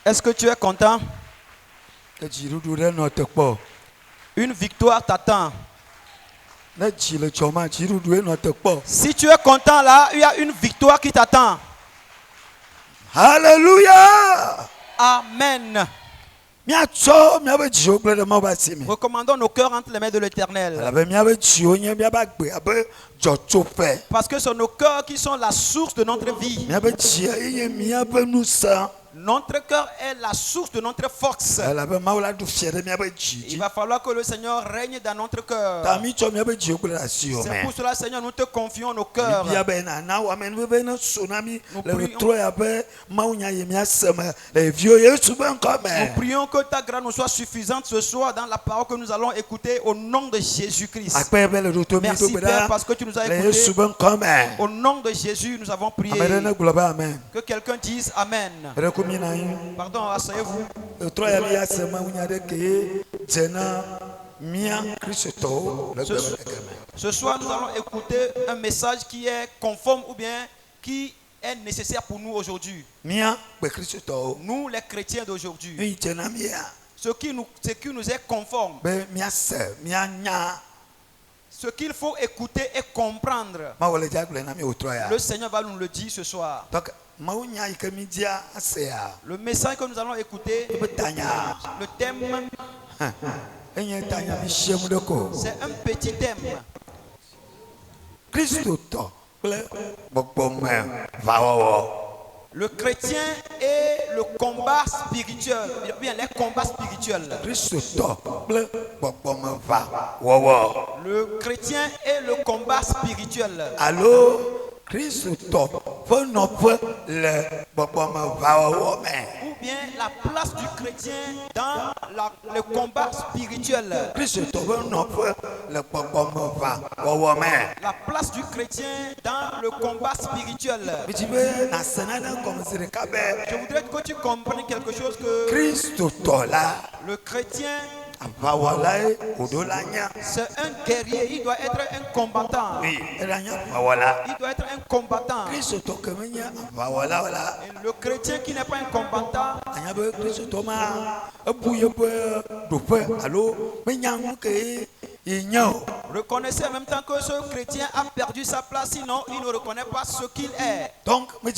Est-ce que tu es content? Une victoire t'attend. Si tu es content là, il y a une victoire qui t'attend. Alléluia. Amen. Recommandons nos cœurs entre les mains de l'Éternel. Parce que ce sont nos cœurs qui sont la source de notre vie. Notre cœur est la source de notre force. Il va falloir que le Seigneur règne dans notre cœur. C'est pour cela, Seigneur, nous te confions nos cœurs. Nous prions que ta grâce nous soit suffisante ce soir dans la parole que nous allons écouter au nom de Jésus-Christ. Merci Père parce que tu nous as écoutés. Au nom de Jésus, nous avons prié. Que quelqu'un dise Amen. Pardon, asseyez-vous. Ce soir, nous allons écouter un message qui est conforme ou bien qui est nécessaire pour nous aujourd'hui. Nous, les chrétiens d'aujourd'hui. Ce qui nous est conforme. Ce qu'il faut écouter et comprendre. Le Seigneur va nous le dire ce soir. Le message que nous allons écouter, le thème, c'est un petit thème. Le chrétien et le combat spirituel, bien les combats spirituels. Le chrétien et le combat spirituel. Ou bien la place du chrétien dans le combat spirituel. La place du chrétien dans le combat spirituel. Je voudrais que tu comprennes quelque chose que le chrétien, c'est un guerrier, il doit être un combattant. Il doit être un combattant. Et le chrétien qui n'est pas un combattant, reconnaissez en même temps que ce chrétien a perdu sa place, sinon il ne reconnaît pas ce qu'il est. Donc, nous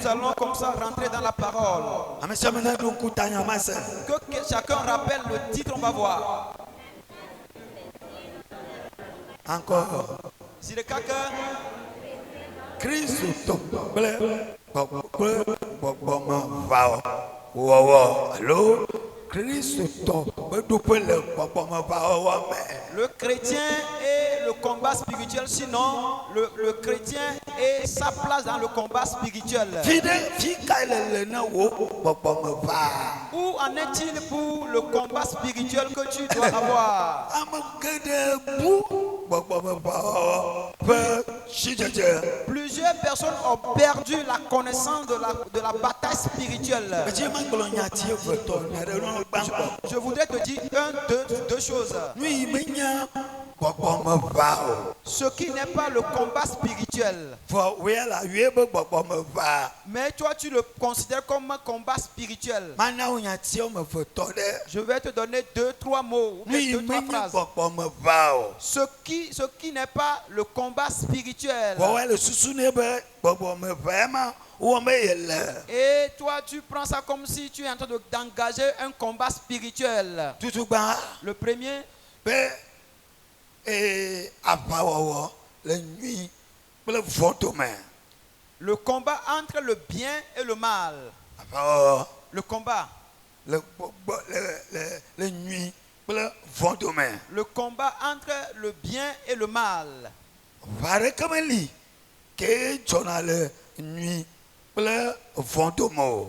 allons comme ça rentrer dans la parole. Que chacun rappelle le titre, on va voir. Encore. Si le quelqu'un. Christ. Allô? Le chrétien et le combat spirituel, sinon le chrétien et sa place dans le combat spirituel. Où en est-il pour le combat spirituel que tu dois avoir? Plusieurs personnes ont perdu la connaissance de la bataille spirituelle. Je voudrais te dire deux choses. Ce qui n'est pas le combat spirituel. Mais toi tu le considères comme un combat spirituel. Je vais te donner 2-3 mots, 2-3 phrases. Ce qui n'est pas le combat spirituel. Et toi tu prends ça comme si tu es en train d'engager un combat spirituel. Le premier, le combat entre le bien et le mal. Le combat. Le combat entre le bien et le mal.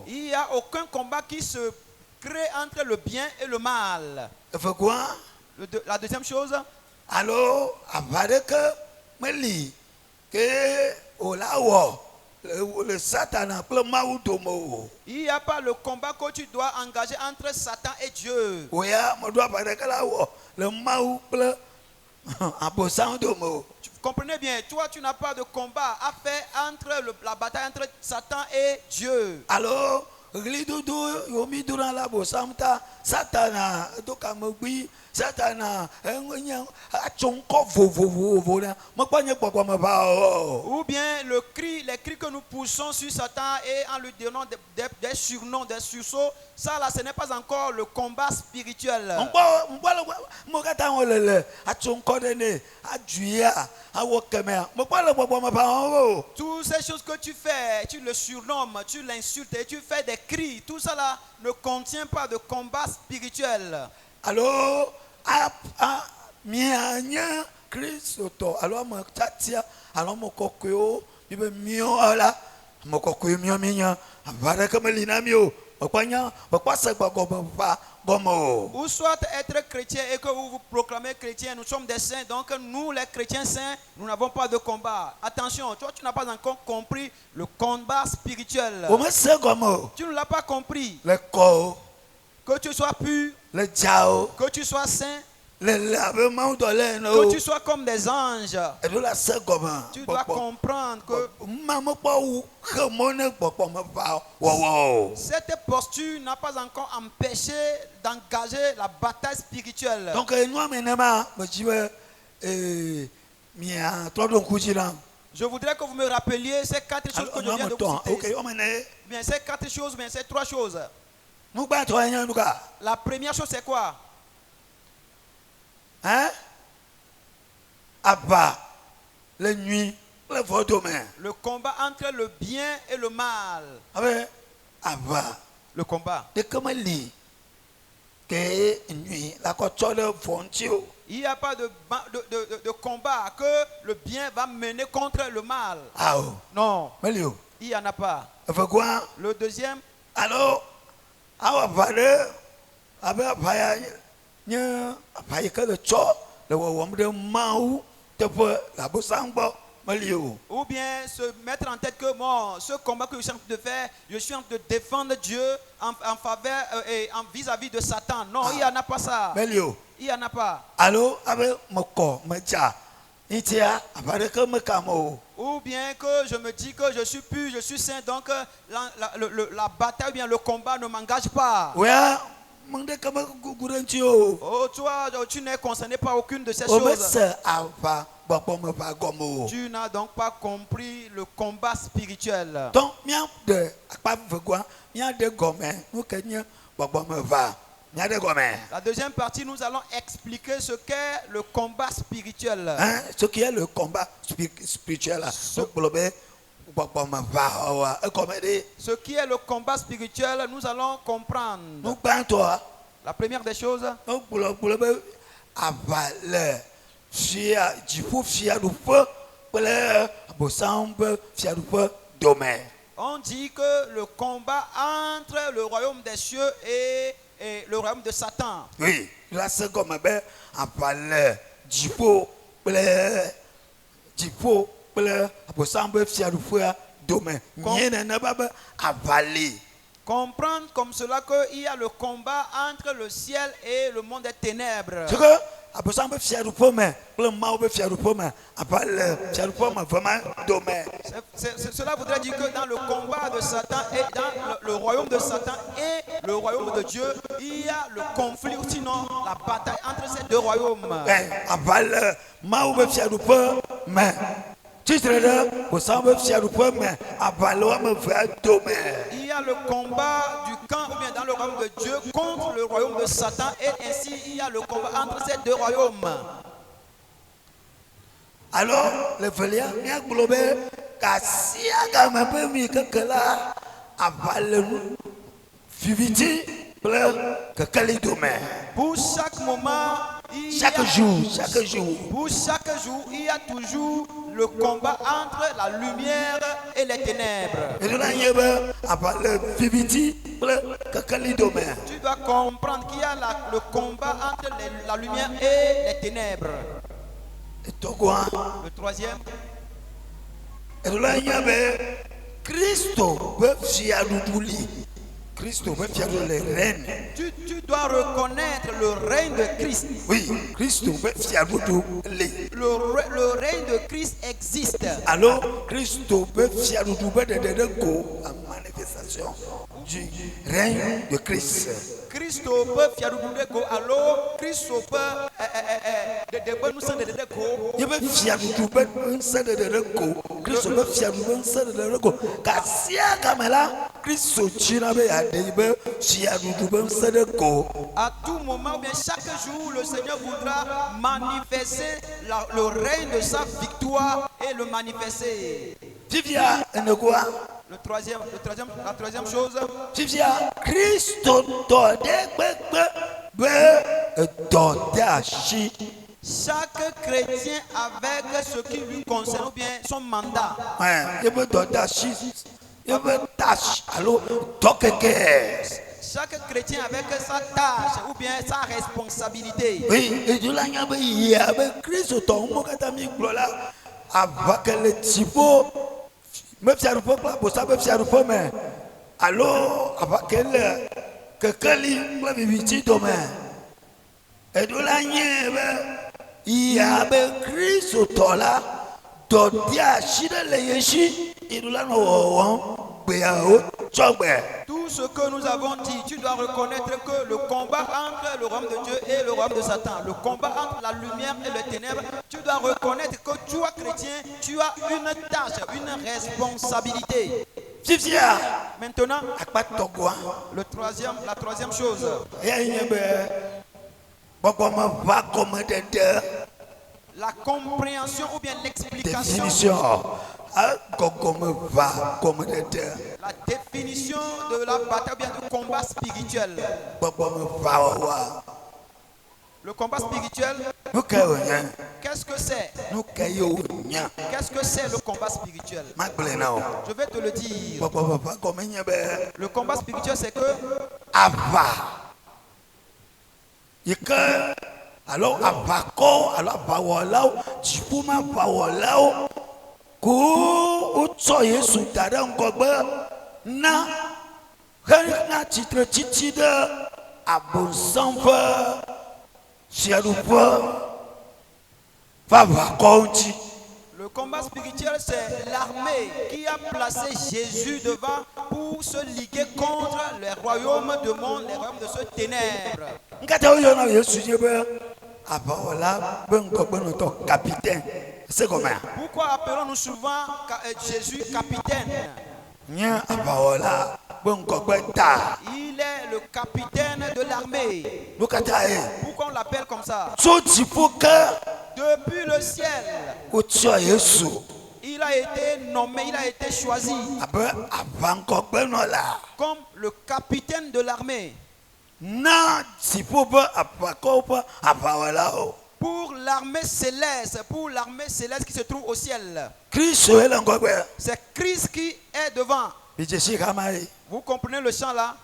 Il n'y a aucun combat qui se crée entre le bien et le mal. La deuxième chose. Alors, le Satan il n'y a pas le combat que tu dois engager entre Satan et Dieu. Comprenez bien, toi tu n'as pas de combat à faire entre la bataille entre Satan et Dieu. Alors, Glidodo, Yomi durant la Bosamta, Satana, Dokamogui, Satana, Ou bien les cris que nous poussons sur Satan et en lui donnant des surnoms, des sursauts, ça là ce n'est pas encore le combat spirituel. Toutes ces choses que tu fais, tu le surnommes, tu l'insultes et tu fais des cris, tout ça là ne contient pas de combat spirituel. Alors, mianya Christo, alors mon tatia, alors mon coquio, il me mio là, mon coquio mio mignon, voilà comme l'inamio, ou soit être chrétien et que vous vous proclamez chrétien, nous sommes des saints, donc nous les chrétiens saints, nous n'avons pas de combat. Attention, toi tu n'as pas encore compris le combat spirituel. Tu ne l'as pas compris. Que tu sois pur, que tu sois saint, que tu sois comme des anges. Tu dois comprendre que cette posture n'a pas encore empêché d'engager la bataille spirituelle. Donc, je voudrais que vous me rappeliez ces 4 choses que je viens de vous citer. Bien, ces 4 choses, bien, ces 3 choses. La première chose, c'est quoi? Hein? Abba, la nuit, le domaine. Le combat entre le bien et le mal. Abba. Le combat. De comment il nuit, la côte frontière. Il n'y a pas de combat que le bien va mener contre le mal. Ah non. Il n'y en a pas. Le deuxième. Alors, ou bien se mettre en tête que bon, ce combat que je suis en train de faire, je suis en train de défendre Dieu en faveur et vis-à-vis de Satan. Non, il n'y en a pas ça. Il n'y en a pas. Alors, ou bien que je me dis que je suis pur, je suis saint, donc la bataille ou bien le combat ne m'engage pas. Oh, toi, tu n'es concerné par aucune de ces choses. Tu n'as donc pas compris le combat spirituel. Donc, la deuxième partie, nous allons expliquer ce qu'est le combat spirituel. Ce qui est le combat spirituel. Ce qui est le combat spirituel, nous allons comprendre. La première des choses. On dit que le combat entre le royaume des cieux et le royaume de Satan. Oui, là c'est comme comprendre comme cela qu'il y a le combat entre le ciel et le monde des ténèbres. Cela voudrait dire que dans le combat de Satan et dans le royaume de Satan et le royaume de Dieu, il y a le conflit, ou sinon la bataille entre ces deux royaumes. Il y a le combat du camp ou bien dans le royaume de Dieu contre le royaume de Satan, et ainsi il y a le combat entre ces deux royaumes. Alors, le Vélia, bien globé, Kassia, ma famille, que là, viviti, que Kalidomé. Pour chaque moment, chaque jour, pour chaque jour, il y a toujours le combat entre la lumière et les ténèbres. Tu dois comprendre qu'il y a le combat entre la lumière et les ténèbres. Le troisième. Christ veut faire le règne. Tu dois reconnaître le règne de Christ. Oui, Christ veut faire le règne de Christ existe. Alors, Christ veut faire la manifestation du règne de Christ. Christ peut faire alors Christ peut à tout moment, bien chaque jour, le Seigneur voudra manifester le règne de sa victoire et le manifester. La troisième chose. Chaque chrétien avec ce qui lui concerne ou bien son mandat. Chaque chrétien avec sa tâche ou bien sa responsabilité. Oui, et du Christ alors, tout ce que nous avons dit, tu dois reconnaître que le combat entre le royaume de Dieu et le royaume de Satan, le combat entre la lumière et les ténèbres, tu dois reconnaître que toi, chrétien, tu as une tâche, une responsabilité. Maintenant, la troisième chose. La compréhension ou bien l'explication. La définition de la bataille ou bien du combat spirituel. Le combat spirituel, qu'est-ce que c'est? Qu'est-ce que c'est le combat spirituel? Je vais te le dire. Le combat spirituel, c'est que alors le combat spirituel, c'est l'armée qui a placé Jésus devant pour se liguer contre les royaumes du monde, les royaumes de ce ténèbres. Pourquoi appelons-nous souvent Jésus capitaine? Il est le capitaine de l'armée. Pourquoi on l'appelle comme ça? Depuis le ciel, il a été nommé, il a été choisi comme le capitaine de l'armée. Pour l'armée céleste, qui se trouve au ciel. C'est Christ qui est devant. Vous comprenez le chant là?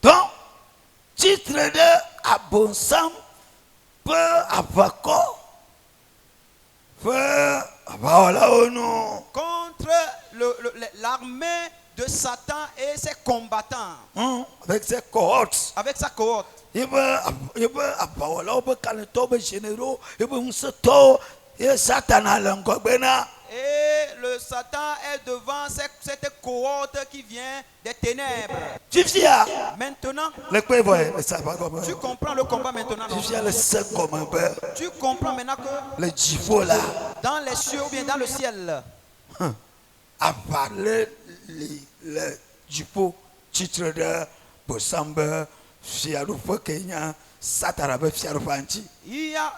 Donc, titre de Abonsam peut avoir quoi? Contre l'armée de Satan et ses combattants. Avec sa cohorte. Et le Satan est devant cette cohorte qui vient des ténèbres. Maintenant, tu comprends le combat maintenant. Tu comprends maintenant que dans les cieux ou bien dans le ciel, il y a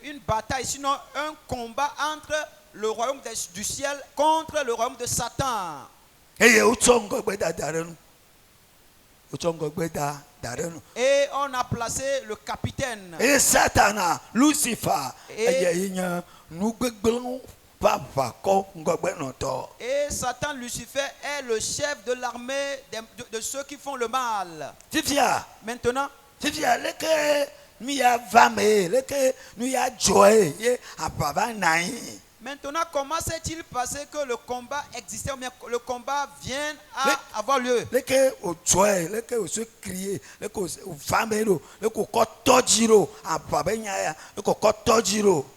une bataille, sinon un combat entre le royaume du ciel contre le royaume de Satan. Et on a placé le capitaine. Et Satan, Lucifer. Et Satan, Lucifer, est le chef de l'armée de ceux qui font le mal. Maintenant, Maintenant, comment s'est-il passé que le combat existait ou bien le combat vient à avoir lieu?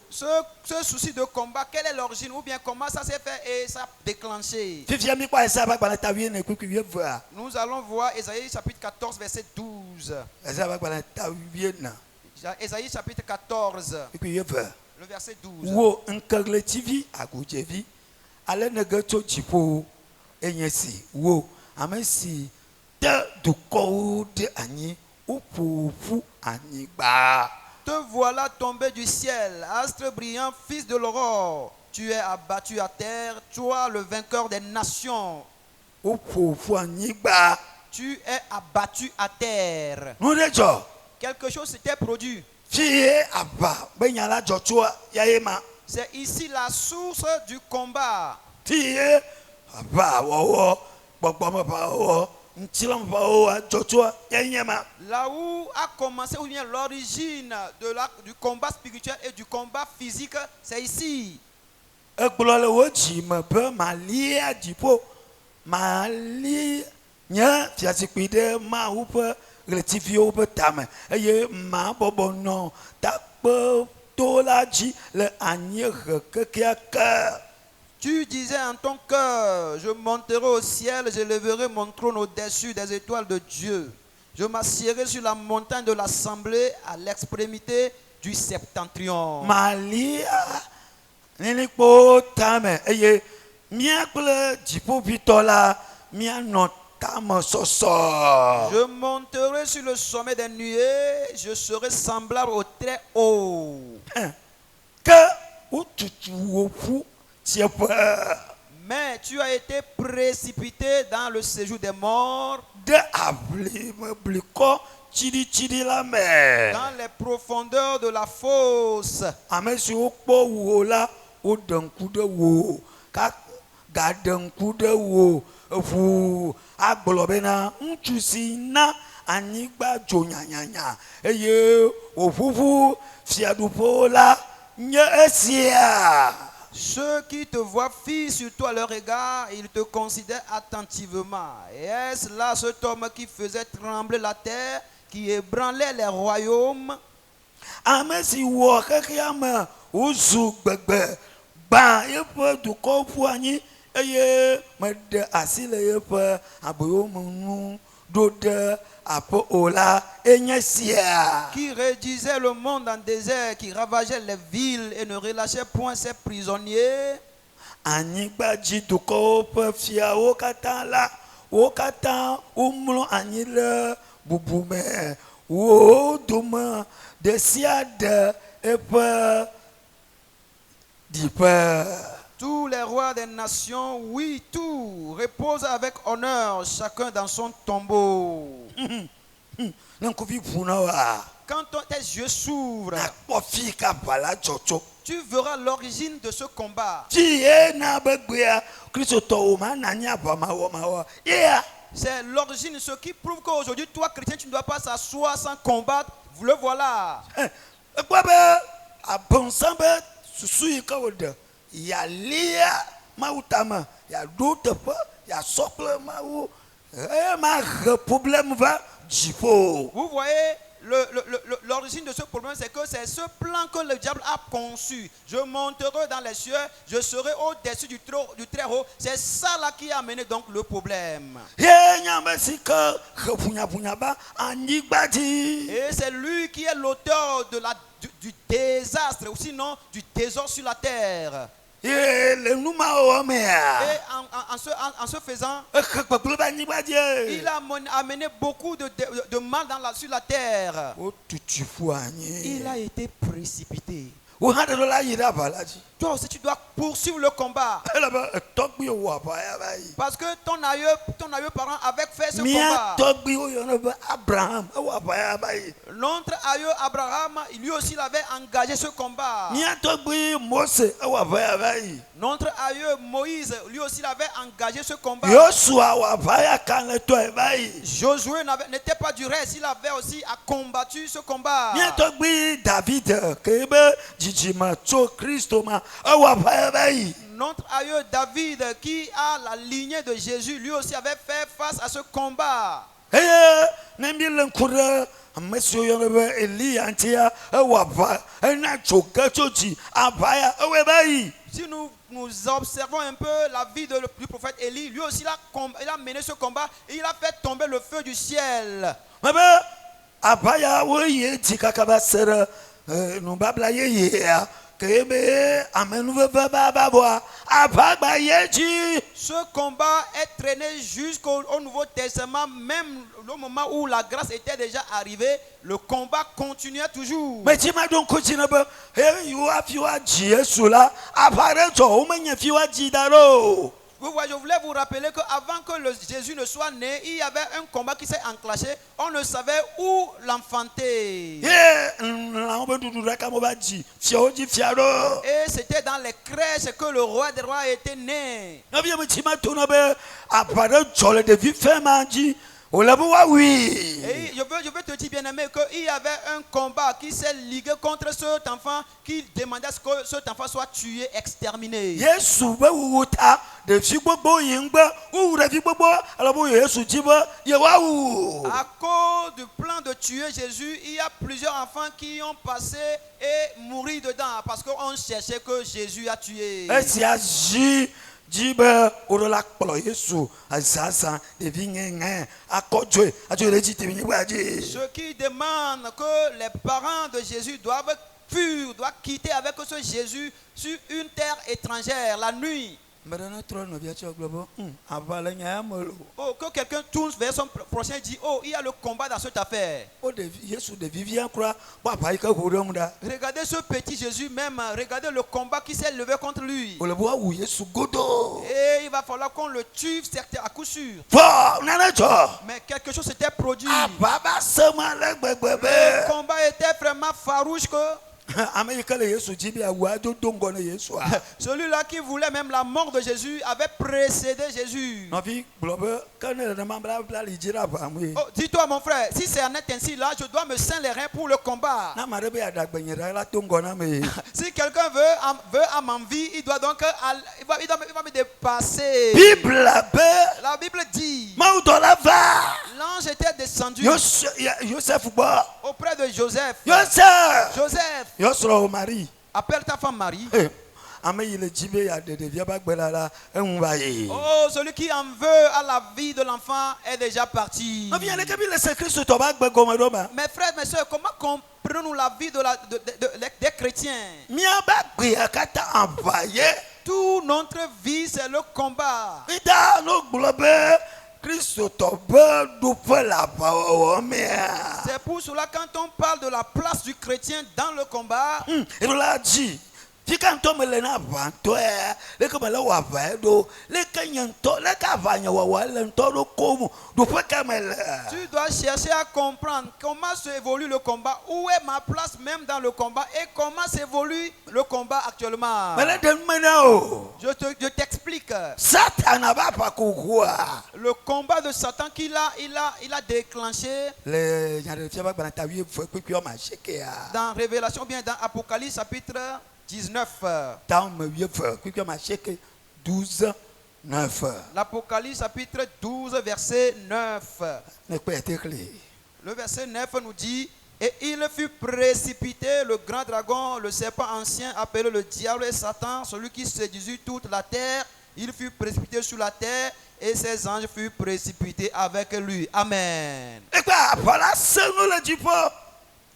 Ce souci de combat, quelle est l'origine ou bien comment ça s'est fait et ça a déclenché? Nous allons voir Ésaïe chapitre 14 verset 12. Ésaïe chapitre 14. Le verset 12. Wo nkagre TV agojevi ale nege tso dziƒo enye si wo ame si te dukɔwo de anyi woƒoƒu anyigba. Te voilà tombé du ciel, astre brillant, fils de l'aurore. Tu es abattu à terre, toi le vainqueur des nations. Woƒoƒu anyigba. Tu es abattu à terre. Quelque chose s'était produit. C'est ici la source du combat. Là où a commencé, ou bien l'origine du combat spirituel et du combat physique, c'est ici. Tu disais en ton cœur, je monterai au ciel, je lèverai mon trône au-dessus des étoiles de Dieu. Je m'assierai sur la montagne de l'assemblée à l'extrémité du septentrion. Je monterai sur le sommet des nuées, je serai semblable au très haut. Mais tu as été précipité dans le séjour des morts, dans les profondeurs de la fosse. Ceux qui te voient fixer sur toi leur regard, ils te considèrent attentivement. Et est-ce là cet homme qui faisait trembler la terre, qui ébranlait les royaumes? Qui réduisait le monde en désert, qui ravageait les villes et ne relâchait point ses prisonniers. Tous les rois des nations, oui, tout repose avec honneur, chacun dans son tombeau. Quand tes yeux s'ouvrent, tu verras l'origine de ce combat. C'est l'origine, ce qui prouve qu'aujourd'hui, toi, chrétien, tu ne dois pas s'asseoir sans combattre. Vous le voilà. Vous voyez, l'origine de ce problème, c'est que c'est ce plan que le diable a conçu. Je monterai dans les cieux, je serai au-dessus du très haut. C'est ça là qui a amené donc le problème. Et c'est lui qui est l'auteur du désastre, ou sinon du désordre sur la terre. Et en se faisant, il a amené beaucoup de mal sur la terre. Il a été précipité. Toi aussi tu dois poursuivre le combat. Parce que ton aïeux parent avait fait ce combat. Notre aïeux Abraham, lui aussi il avait engagé ce combat. Notre aïeux Moïse, lui aussi il avait engagé ce combat. Josué n'était pas du reste, il avait aussi combattu ce combat. Notre aïeux David, qui a la lignée de Jésus, lui aussi avait fait face à ce combat. Si nous observons un peu la vie du prophète Élie, lui aussi il a mené ce combat et il a fait tomber le feu du ciel. Ce combat est traîné jusqu'au Nouveau Testament, même au moment où la grâce était déjà arrivée, le combat continuait toujours. Vous voyez, je voulais vous rappeler qu'avant que Jésus ne soit né, il y avait un combat qui s'est enclenché. On ne savait où l'enfanter. Et c'était dans les crèches que le roi des rois était né. Et je veux te dire, bien aimé, qu'il y avait un combat qui s'est ligué contre cet enfant, qui demandait à ce que cet enfant soit tué, exterminé. À cause du plan de tuer Jésus, il y a plusieurs enfants qui ont passé et mouru dedans parce qu'on cherchait que Jésus a tué. Ceux qui demandent que les parents de Jésus doivent quitter avec ce Jésus sur une terre étrangère la nuit. Oh, que quelqu'un tourne vers son prochain et dit, oh, il y a le combat dans cette affaire. Regardez ce petit Jésus même, regardez le combat qui s'est levé contre lui. Et il va falloir qu'on le tue à coup sûr. Mais quelque chose s'était produit. Le combat était vraiment farouche que celui-là qui voulait même la mort de Jésus avait précédé Jésus. Oh, dis-toi mon frère, si c'est ainsi là, je dois me ceindre les reins pour le combat. Si quelqu'un veut à m'envie, il doit donc il va me dépasser. La Bible dit, l'ange était descendu auprès de Joseph. Joseph, appelle ta femme Marie. Oh, celui qui en veut à la vie de l'enfant est déjà parti. Mes frères, mes soeurs, comment comprenons-nous la vie des chrétiens? Toute notre vie, c'est le combat. C'est pour cela quand on parle de la place du chrétien dans le combat, tu dois chercher à comprendre comment s'évolue le combat, où est ma place même dans le combat et comment s'évolue le combat actuellement. Je t'explique. Le combat de Satan qu'il a déclenché dans Révélation, bien dans Apocalypse chapitre 19. L'Apocalypse chapitre 12 verset 9. Le verset 9 nous dit, et il fut précipité, le grand dragon, le serpent ancien, appelé le diable et Satan, celui qui séduisit toute la terre. Il fut précipité sur la terre et ses anges furent précipités avec lui. Amen.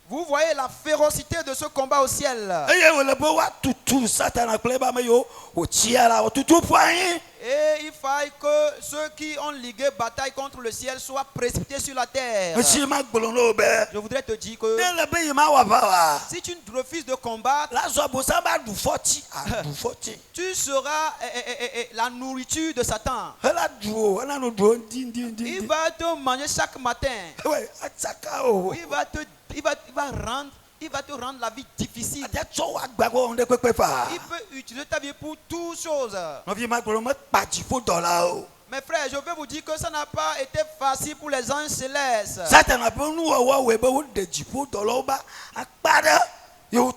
Vous voyez la férocité de ce combat au ciel. Et il faille que ceux qui ont ligué bataille contre le ciel soient précipités sur la terre. Je voudrais te dire que si tu refuses de combattre, tu seras la nourriture de Satan. Il va te manger chaque matin. Il va te rendre la vie difficile. Il peut utiliser ta vie pour toutes choses. Mes frères, je veux vous dire que ça n'a pas été facile pour les anges célestes. Vous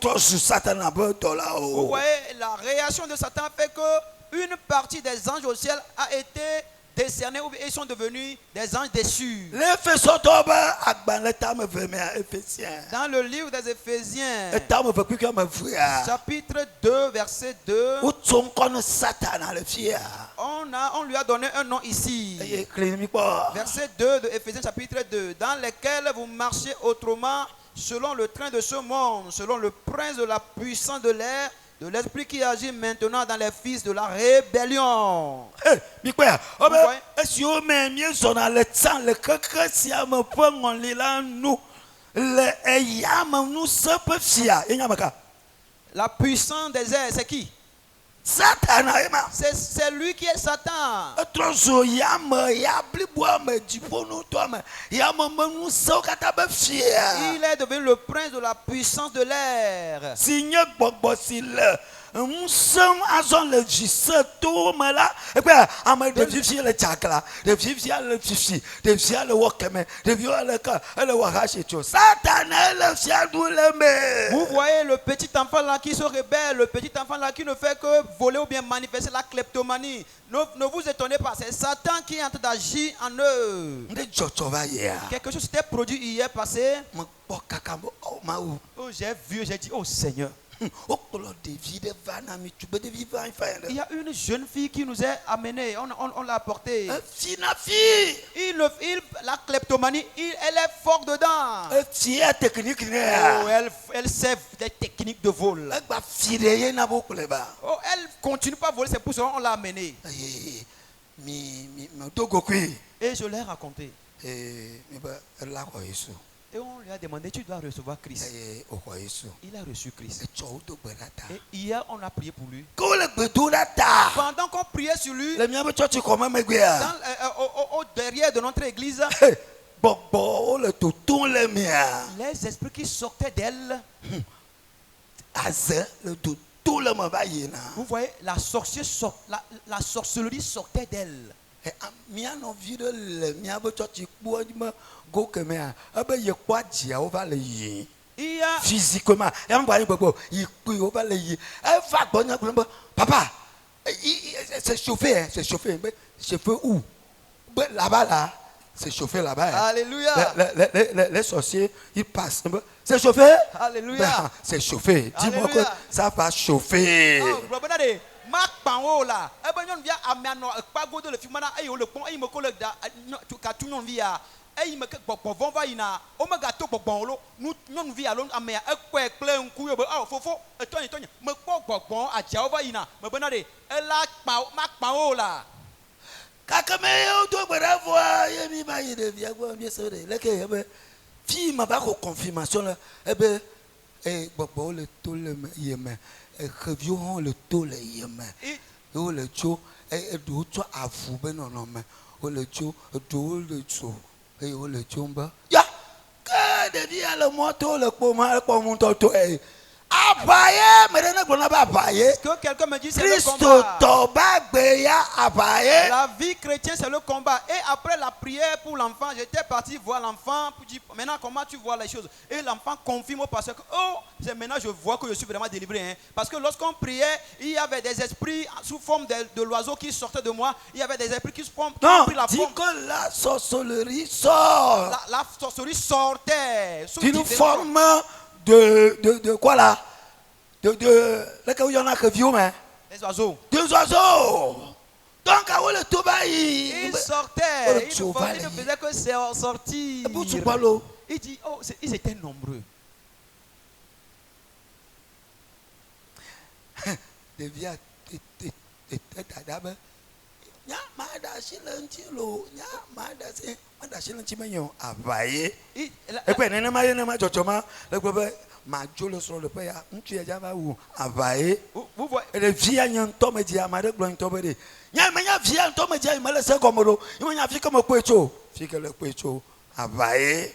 voyez, la réaction de Satan fait que une partie des anges au ciel a été décernés ou ils sont devenus des anges déçus. Dans le livre des Éphésiens, chapitre 2, verset 2, on lui a donné un nom ici. Verset 2 de Éphésiens chapitre 2, dans lequel vous marchez autrement selon le train de ce monde, selon le prince de la puissance de l'air, de l'esprit qui agit maintenant dans les fils de la rébellion. La puissance des airs, c'est qui? Satan. C'est lui qui est Satan. Il est devenu le prince de la puissance de l'air. Nous sommes à le tout là et puis de vivre le chakra de vivre le fifi de vivre le wakame de vivre le Satan vous voyez le petit enfant là qui se rebelle, le petit enfant là qui ne fait que voler ou bien manifester la kleptomanie. Ne vous étonnez pas, c'est Satan qui est en train d'agir en eux. Quelque chose s'était produit hier passé. Oh, j'ai vu, j'ai dit, oh Seigneur. Il y a une jeune fille qui nous est amenée, on l'a apportée. La kleptomanie, elle est forte dedans. Oh, elle sait des techniques de vol. Oh, elle continue pas à voler, c'est pour ça qu'on l'a amenée. Et je l'ai raconté. Et on lui a demandé, tu dois recevoir Christ. Il a reçu Christ. Et hier, on a prié pour lui. Pendant qu'on priait sur lui, au derrière de notre église, les esprits qui sortaient d'elle, vous voyez, la sorcellerie sortait d'elle. Physiquement, papa, c'est chauffé, c'est chauffé. Chauffé où? Là-bas, là, c'est chauffé là-bas. Alléluia. Les sorciers, ils passent. C'est chauffé? Alléluia. C'est chauffé. Dis-moi que ça va chauffer. Marc Pango là, eh ben on vient à Mano, pas goûter le film là, et on le pont, il me colle da, tu tout non via, et il me bon va ina, on me gâteau pour bon lo, nous non via l'on à mer, quoi plein couille, ah fofo, et toi me bon à Java ina, me bonade, et là Marc Pango là. Kakameo to bravo, yemi ba yede via quoi bien sûr, lequel fille m'a pas confirmation là, eh ben bon le tout le yeme. Revions le taux les yémen. Et le taux et d'autres à vous ben non mais le taux le taux et le taux bas. Ya que de dire le moto le comment mon toto est apaye mais ne pas apaye. Que quelqu'un me dit c'est le combat. La vie chrétienne c'est le combat. Et après la prière pour l'enfant, j'étais parti voir l'enfant pour dire maintenant comment tu vois les choses. Et l'enfant confirme au pasteur que oh c'est maintenant je vois que je suis vraiment délivré. Hein. Parce que lorsqu'on priait, il y avait des esprits sous forme de l'oiseau qui sortaient de moi. Il y avait des esprits qui se forment. Non, dis que la sorcellerie sort. La sorcellerie sortait. D'une forme de quoi là? Là où il y en a que vieux mais. Des oiseaux. Des oiseaux. Donc à où le tobaï? Il sortait. Il ne faisait que sortir. Il dit oh ils étaient nombreux. Devia nya madashi lantilo nya madashi menyo avaye e pe nene ma jochoma le gbe ma jolo so le pe ya ntu ya java wu avaye vous voyez le via nyan to me dia ma de glo nto be de nya me nya via nto me dia me le se komoro imo nya fi komo pecho fi ke le pecho avaye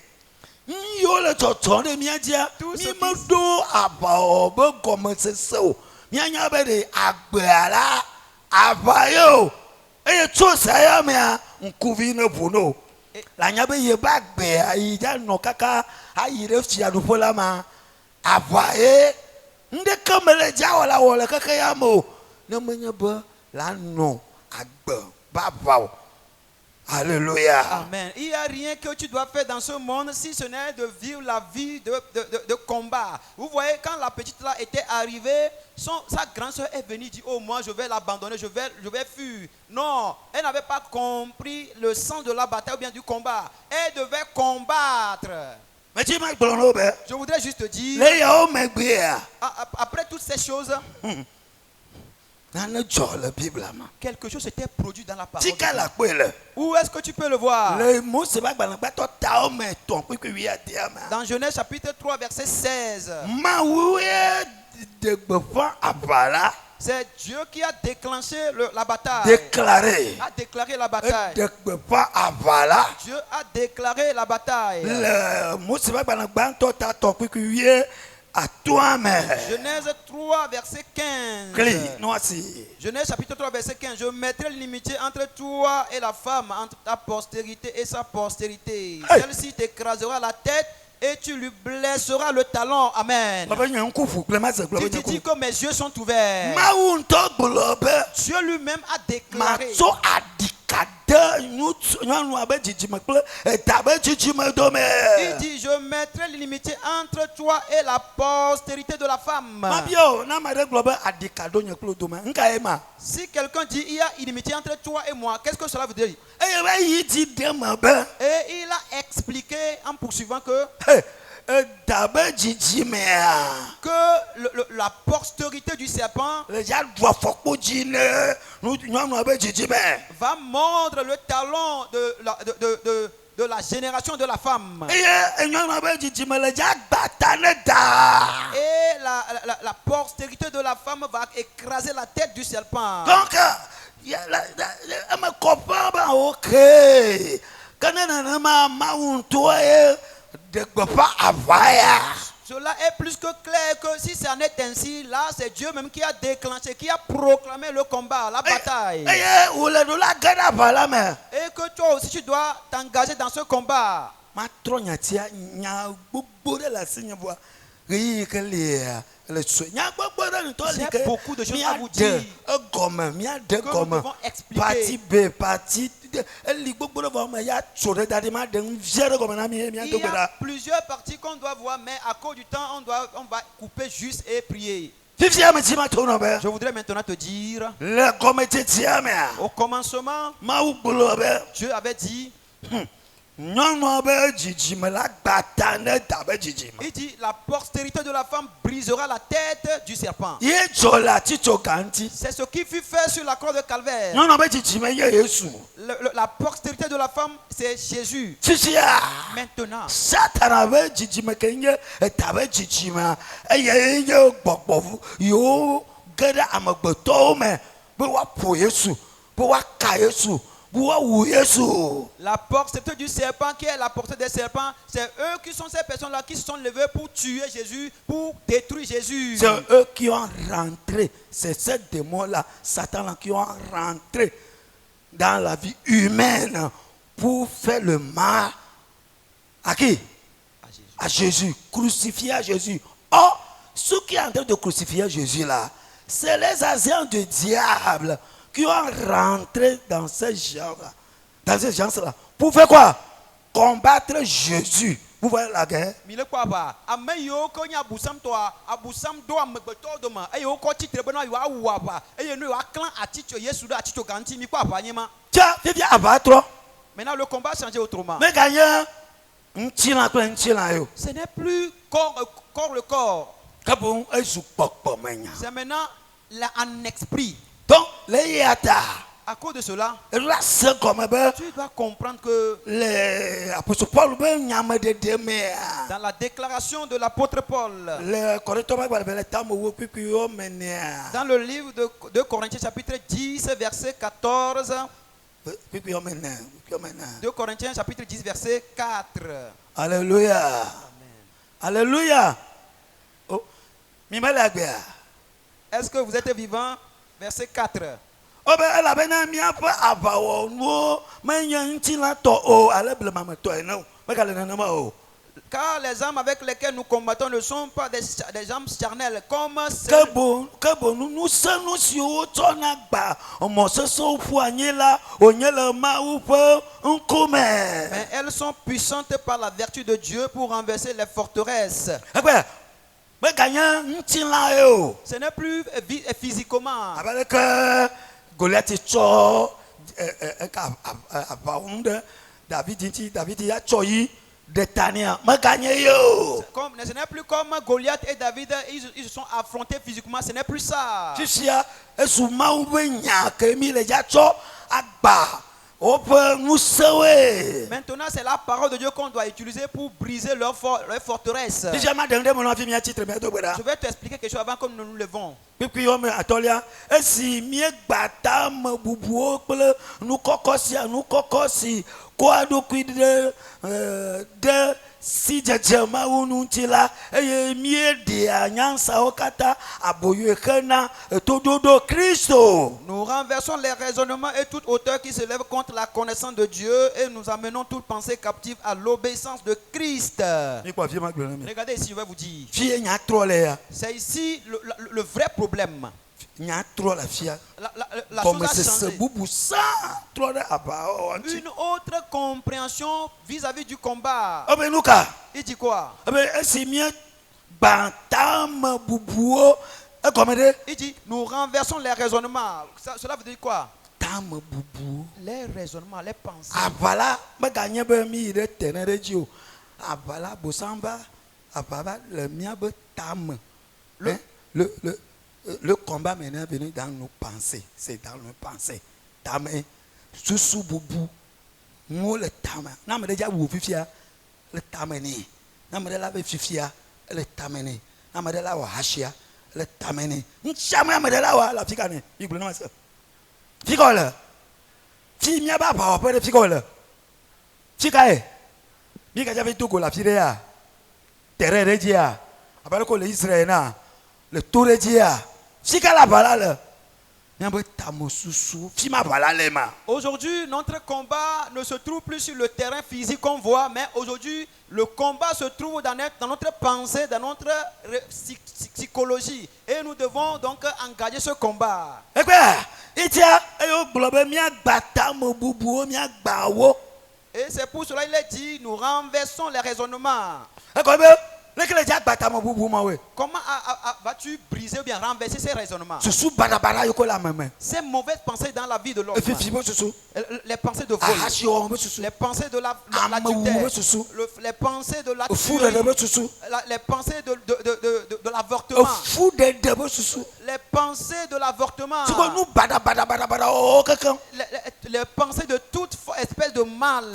yo le toton de mi dia mi mo do aba obo komo se so mi anya be de agbara avayo et tout ça y a mais on couvre nos bono la nyabe ye bagbe ayi ja no kaka ayi refia no polama Avoye. Nde kamele jawala wala kakayamo. Namanyaba la non agba babao. Alléluia. Amen. Il n'y a rien que tu dois faire dans ce monde si ce n'est de vivre la vie de combat. Vous voyez, quand la petite là était arrivée, sa grande soeur est venue dire, oh moi je vais l'abandonner, je vais fuir. Non, elle n'avait pas compris le sens de la bataille ou bien du combat. Elle devait combattre. Je voudrais juste dire, après toutes ces choses, quelque chose s'était produit dans la parole. Où est-ce que tu peux le voir? Dans Genèse chapitre 3 verset 16. C'est Dieu qui a déclenché la bataille. A déclaré la bataille. Dieu a déclaré la bataille. Genèse 3 verset 15. Genèse chapitre 3 verset 15. Je mettrai l'inimitié entre toi et la femme, entre ta postérité et sa postérité. Celle-ci t'écrasera la tête et tu lui blesseras le talon. Amen. Tu dis que mes yeux sont ouverts. Dieu lui-même a déclaré. Il dit, je mettrai l'inimitié entre toi et la postérité de la femme. Si quelqu'un dit, il y a inimitié entre toi et moi, qu'est-ce que cela veut dire? Et il a expliqué en poursuivant que la postérité du serpent va mordre le talon de la génération de la femme. Et la postérité de la femme va écraser la tête du serpent. Donc, cela est plus que clair que si ça n'est ainsi, là c'est Dieu même qui a déclenché, qui a proclamé le combat, la bataille. Et que toi aussi tu dois t'engager dans ce combat. J'ai beaucoup de choses à vous dire que nous devons expliquer. Il y a plusieurs parties qu'on doit voir, mais à cause du temps, on va couper juste et prier. Je voudrais maintenant te dire, au commencement, Dieu avait dit, il dit, la postérité de la femme brisera la tête du serpent. C'est ce qui fut fait sur la croix de Calvaire. La postérité de la femme, c'est Jésus. Maintenant, la portée du serpent, qui est la portée des serpents, c'est eux qui sont ces personnes-là qui se sont levées pour tuer Jésus, pour détruire Jésus. C'est eux qui ont rentré, c'est ces démons-là, Satan-là, qui ont rentré dans la vie humaine pour faire le mal. À qui? À Jésus. Crucifier à Jésus. Or, ceux qui sont en train de crucifier Jésus là, c'est les agents du diable qui ont rentré dans ces gens-là. Dans ces gens-là. Pour faire quoi? Combattre Jésus. Vous voyez la guerre? Tiens, tu viens abattre. Maintenant, le combat a changé autrement. Mais gagnant, ce n'est plus corps le corps. C'est maintenant un esprit. Donc, les yata. À cause de cela, tu dois comprendre que dans la déclaration de l'apôtre Paul, dans le livre de Corinthiens chapitre 10 verset 14, 2 Corinthiens chapitre 10 verset 4. Alléluia. Amen. Alléluia. Oh. Est-ce que vous êtes vivant? Verset 4. Car les armes avec lesquelles nous combattons ne sont pas des armes charnelles comme celles... Mais elles sont puissantes par la vertu de Dieu pour renverser les forteresses. Ce n'est plus physiquement. Goliath ce n'est plus comme Goliath et David, ils se sont affrontés physiquement, ce n'est plus ça. Maintenant, c'est la parole de Dieu qu'on doit utiliser pour briser leur forteresse. Je vais t'expliquer quelque chose avant que nous nous levons. Si jajama ununtila miedea nyansa okata aboyekena tododo Christo. Nous renversons les raisonnements et toute hauteur qui se lève contre la connaissance de Dieu et nous amenons toute pensée captive à l'obéissance de Christ. Regardez ici, je vais vous dire. C'est ici le vrai problème. La chose a changé. Une autre compréhension vis-à-vis du combat. Il dit quoi? Il dit nous renversons les raisonnements. Cela veut dire quoi? Les raisonnements, les pensées. Le combat maintenant est venu dans nos pensées. C'est dans nos pensées. Tamé, sous boubou, moi le tamé. N'a me déjà vous fifia le tamé. N'a me déjà la fifia le tamé. N'a me déjà la hachia le tamé. N'chamé me déjà la ficane. Il voulait pas ça. Ficole. Fi mia ba pa pa de ficole. Ficae. Mika j'avais tout la filéa. Terre regia. Après que l'Israël na le tour regia. Aujourd'hui, notre combat ne se trouve plus sur le terrain physique qu'on voit, mais aujourd'hui, le combat se trouve dans notre pensée, dans notre psychologie. Et nous devons donc engager ce combat. Et c'est pour cela qu'il est dit, nous renversons les raisonnements. Comment vas-tu briser ou bien renverser ces raisonnements? Ces mauvaises pensées dans la vie de l'homme. Les pensées de vol, les pensées de l'adultère, les pensées de la tuerie, les pensées de l'avortement, les pensées de l'avortement, les pensées de toute espèce de mal.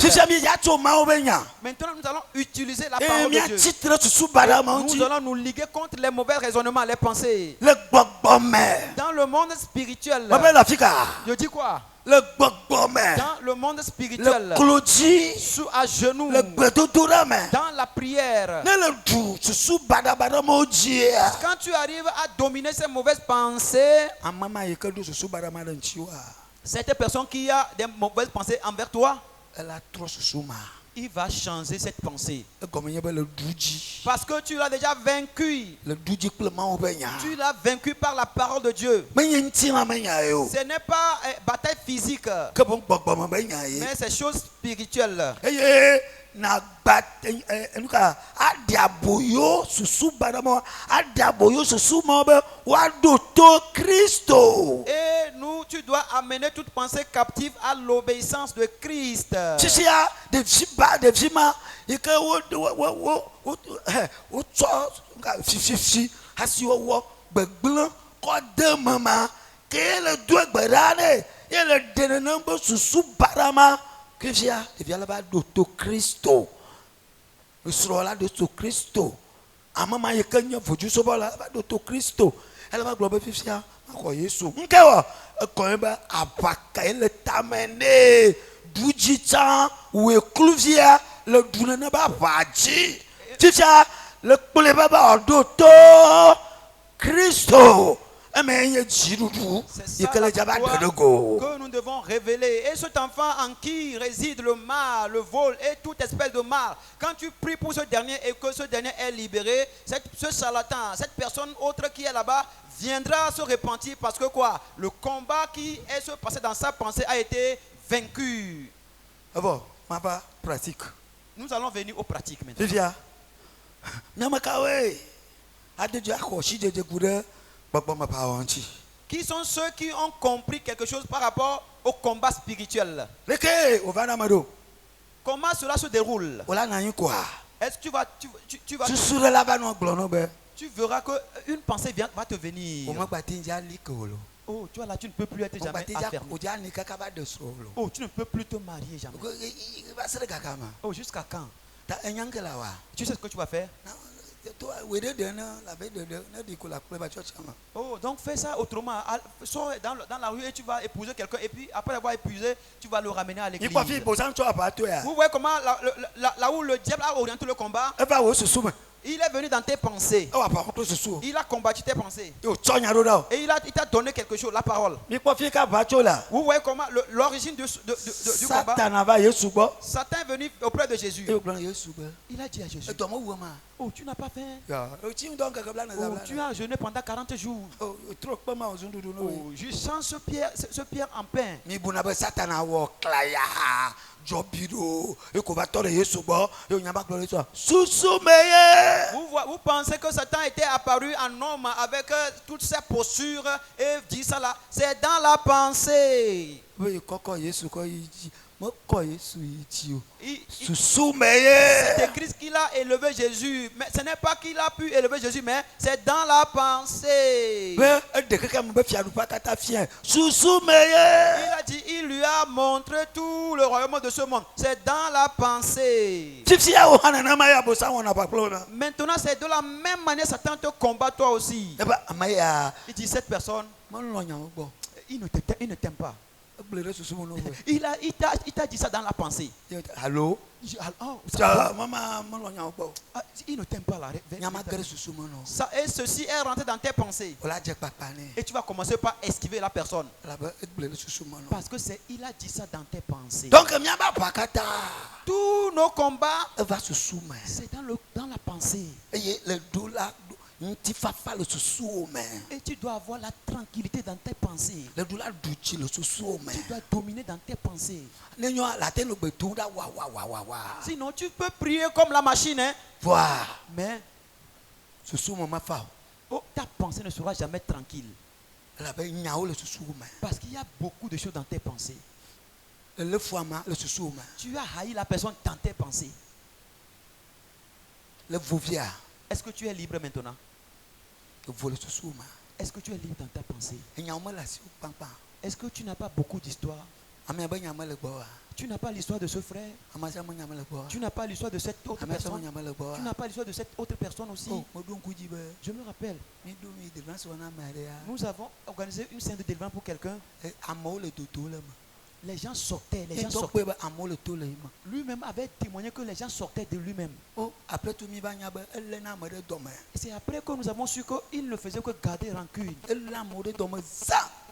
Maintenant, nous allons utiliser la parole de Dieu. Nous allons nous liguer contre les mauvais raisonnements, les pensées. Dans le monde spirituel, je dis quoi? Dans le monde spirituel, à genoux, dans la prière, quand tu arrives à dominer ces mauvaises pensées, cette personne qui a des mauvaises pensées envers toi, il va changer cette pensée. Parce que tu l'as déjà vaincu. Tu l'as vaincu par la parole de Dieu. Ce n'est pas bataille physique, mais c'est chose spirituelle. Et nous, tu dois amener toute pensée captive à l'obéissance de Christ. C'est ça la gloire que nous devons révéler. Et cet enfant en qui réside le mal, le vol et toute espèce de mal, quand tu pries pour ce dernier et que ce dernier est libéré, ce charlatan, cette personne autre qui est là-bas, viendra se repentir parce que quoi? Le combat qui est se passé dans sa pensée a été vaincu. Bon, ma pratique. Nous allons venir aux pratiques maintenant. Qui sont ceux qui ont compris quelque chose par rapport au combat spirituel? Comment cela se déroule? Est-ce que tu verras qu'une pensée va te venir. Oh, tu vois là, tu ne peux plus être jamais affermi. Oh, tu ne peux plus te marier jamais. Oh, jusqu'à quand? Tu sais ce que tu vas faire? Oh, donc fais ça autrement. Sors dans la rue et tu vas épouser quelqu'un. Et puis après avoir épousé, tu vas le ramener à l'église. Vous voyez comment là où le diable a orienté le combat? Il est venu dans tes pensées. Il a combattu tes pensées. Et il t'a donné quelque chose, la parole. Vous voyez comment l'origine du combat? Satan est venu auprès de Jésus. Il a dit à Jésus: oh, tu n'as pas faim. Oh, tu as jeûné pendant 40 jours. Oh, je change ce pierre en pain. Vous pensez que Satan était apparu en homme avec toutes ses postures et dit ça là? C'est dans la pensée. C'est Christ qui a élevé Jésus. Mais ce n'est pas qu'il a pu élever Jésus, mais c'est dans la pensée. Il a dit, il lui a montré tout le royaume de ce monde. C'est dans la pensée. Maintenant, c'est de la même manière Satan te combat toi aussi. Il dit, cette personne, il ne t'aime pas. Il t'a dit ça dans la pensée. Allô? Il ne t'aime pas là. Et ceci est rentré dans tes pensées. Et tu vas commencer par esquiver la personne. Parce que il a dit ça dans tes pensées. Donc, tous nos combats, c'est dans la pensée. Et tu dois avoir la tranquillité dans tes pensées. Tu dois dominer dans tes pensées. Sinon tu peux prier comme la machine, hein? Mais ta pensée ne sera jamais tranquille. Parce qu'il y a beaucoup de choses dans tes pensées. Tu as haï la personne dans tes pensées. Est-ce que tu es libre maintenant? Est-ce que tu es libre dans ta pensée? Est-ce que tu n'as pas beaucoup d'histoires? Tu n'as pas l'histoire de ce frère? Tu n'as pas l'histoire de cette autre personne? Tu n'as pas l'histoire de cette autre personne aussi? Je me rappelle, nous avons organisé une scène de délivrance pour quelqu'un. Les gens sortaient, Lui-même avait témoigné que les gens sortaient de lui-même. C'est après que nous avons su qu'il ne faisait que garder rancune.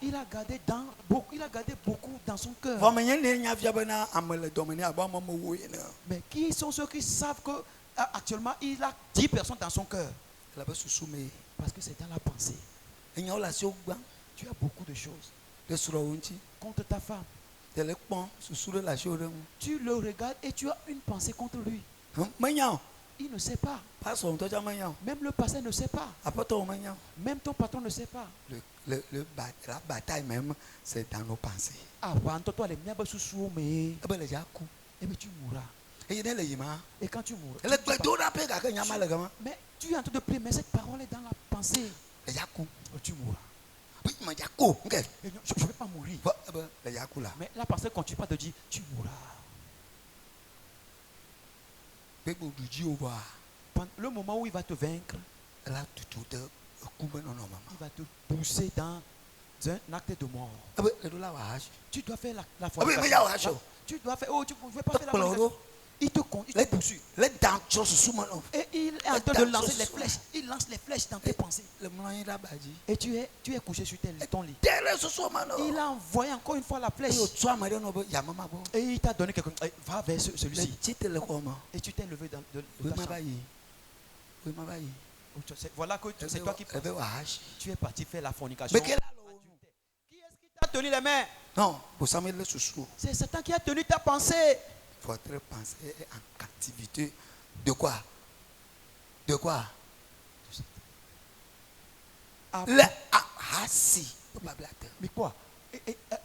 Il a gardé beaucoup dans son cœur. Mais qui sont ceux qui savent que actuellement il a 10 personnes dans son cœur? Parce que c'est dans la pensée. Tu as beaucoup de choses contre ta femme. Tu le regardes et tu as une pensée contre lui. Il ne sait pas. Même le pasteur ne sait pas. Même ton patron ne sait pas. La bataille même, c'est dans nos pensées. Et bien tu mourras. Et quand tu mourras, mais tu es en train de prier, mais cette parole est dans la pensée. Tu mourras. Je ne vais pas mourir. Mais la pensée continue pas de dire tu mourras. Le moment où il va te vaincre, il va te pousser dans un acte de mort. Tu dois faire la fornication. Tu dois faire. Oh, tu ne veux pas faire la fornication. Il te poursuit. Et il est en train de lancer les flèches. Il lance les flèches dans tes pensées. Et tu es couché sur ton lit. Il a envoyé encore une fois la flèche. Et il t'a donné quelque chose. Va vers celui-ci. Et tu t'es levé de ta chambre. Voilà que c'est toi qui penses. Tu es parti faire la fornication. Qui est-ce qui t'a tenu les mains? Non, c'est Satan qui a tenu ta pensée. Votre pensée est en captivité. De quoi? De quoi? Le ahasi. Mais quoi?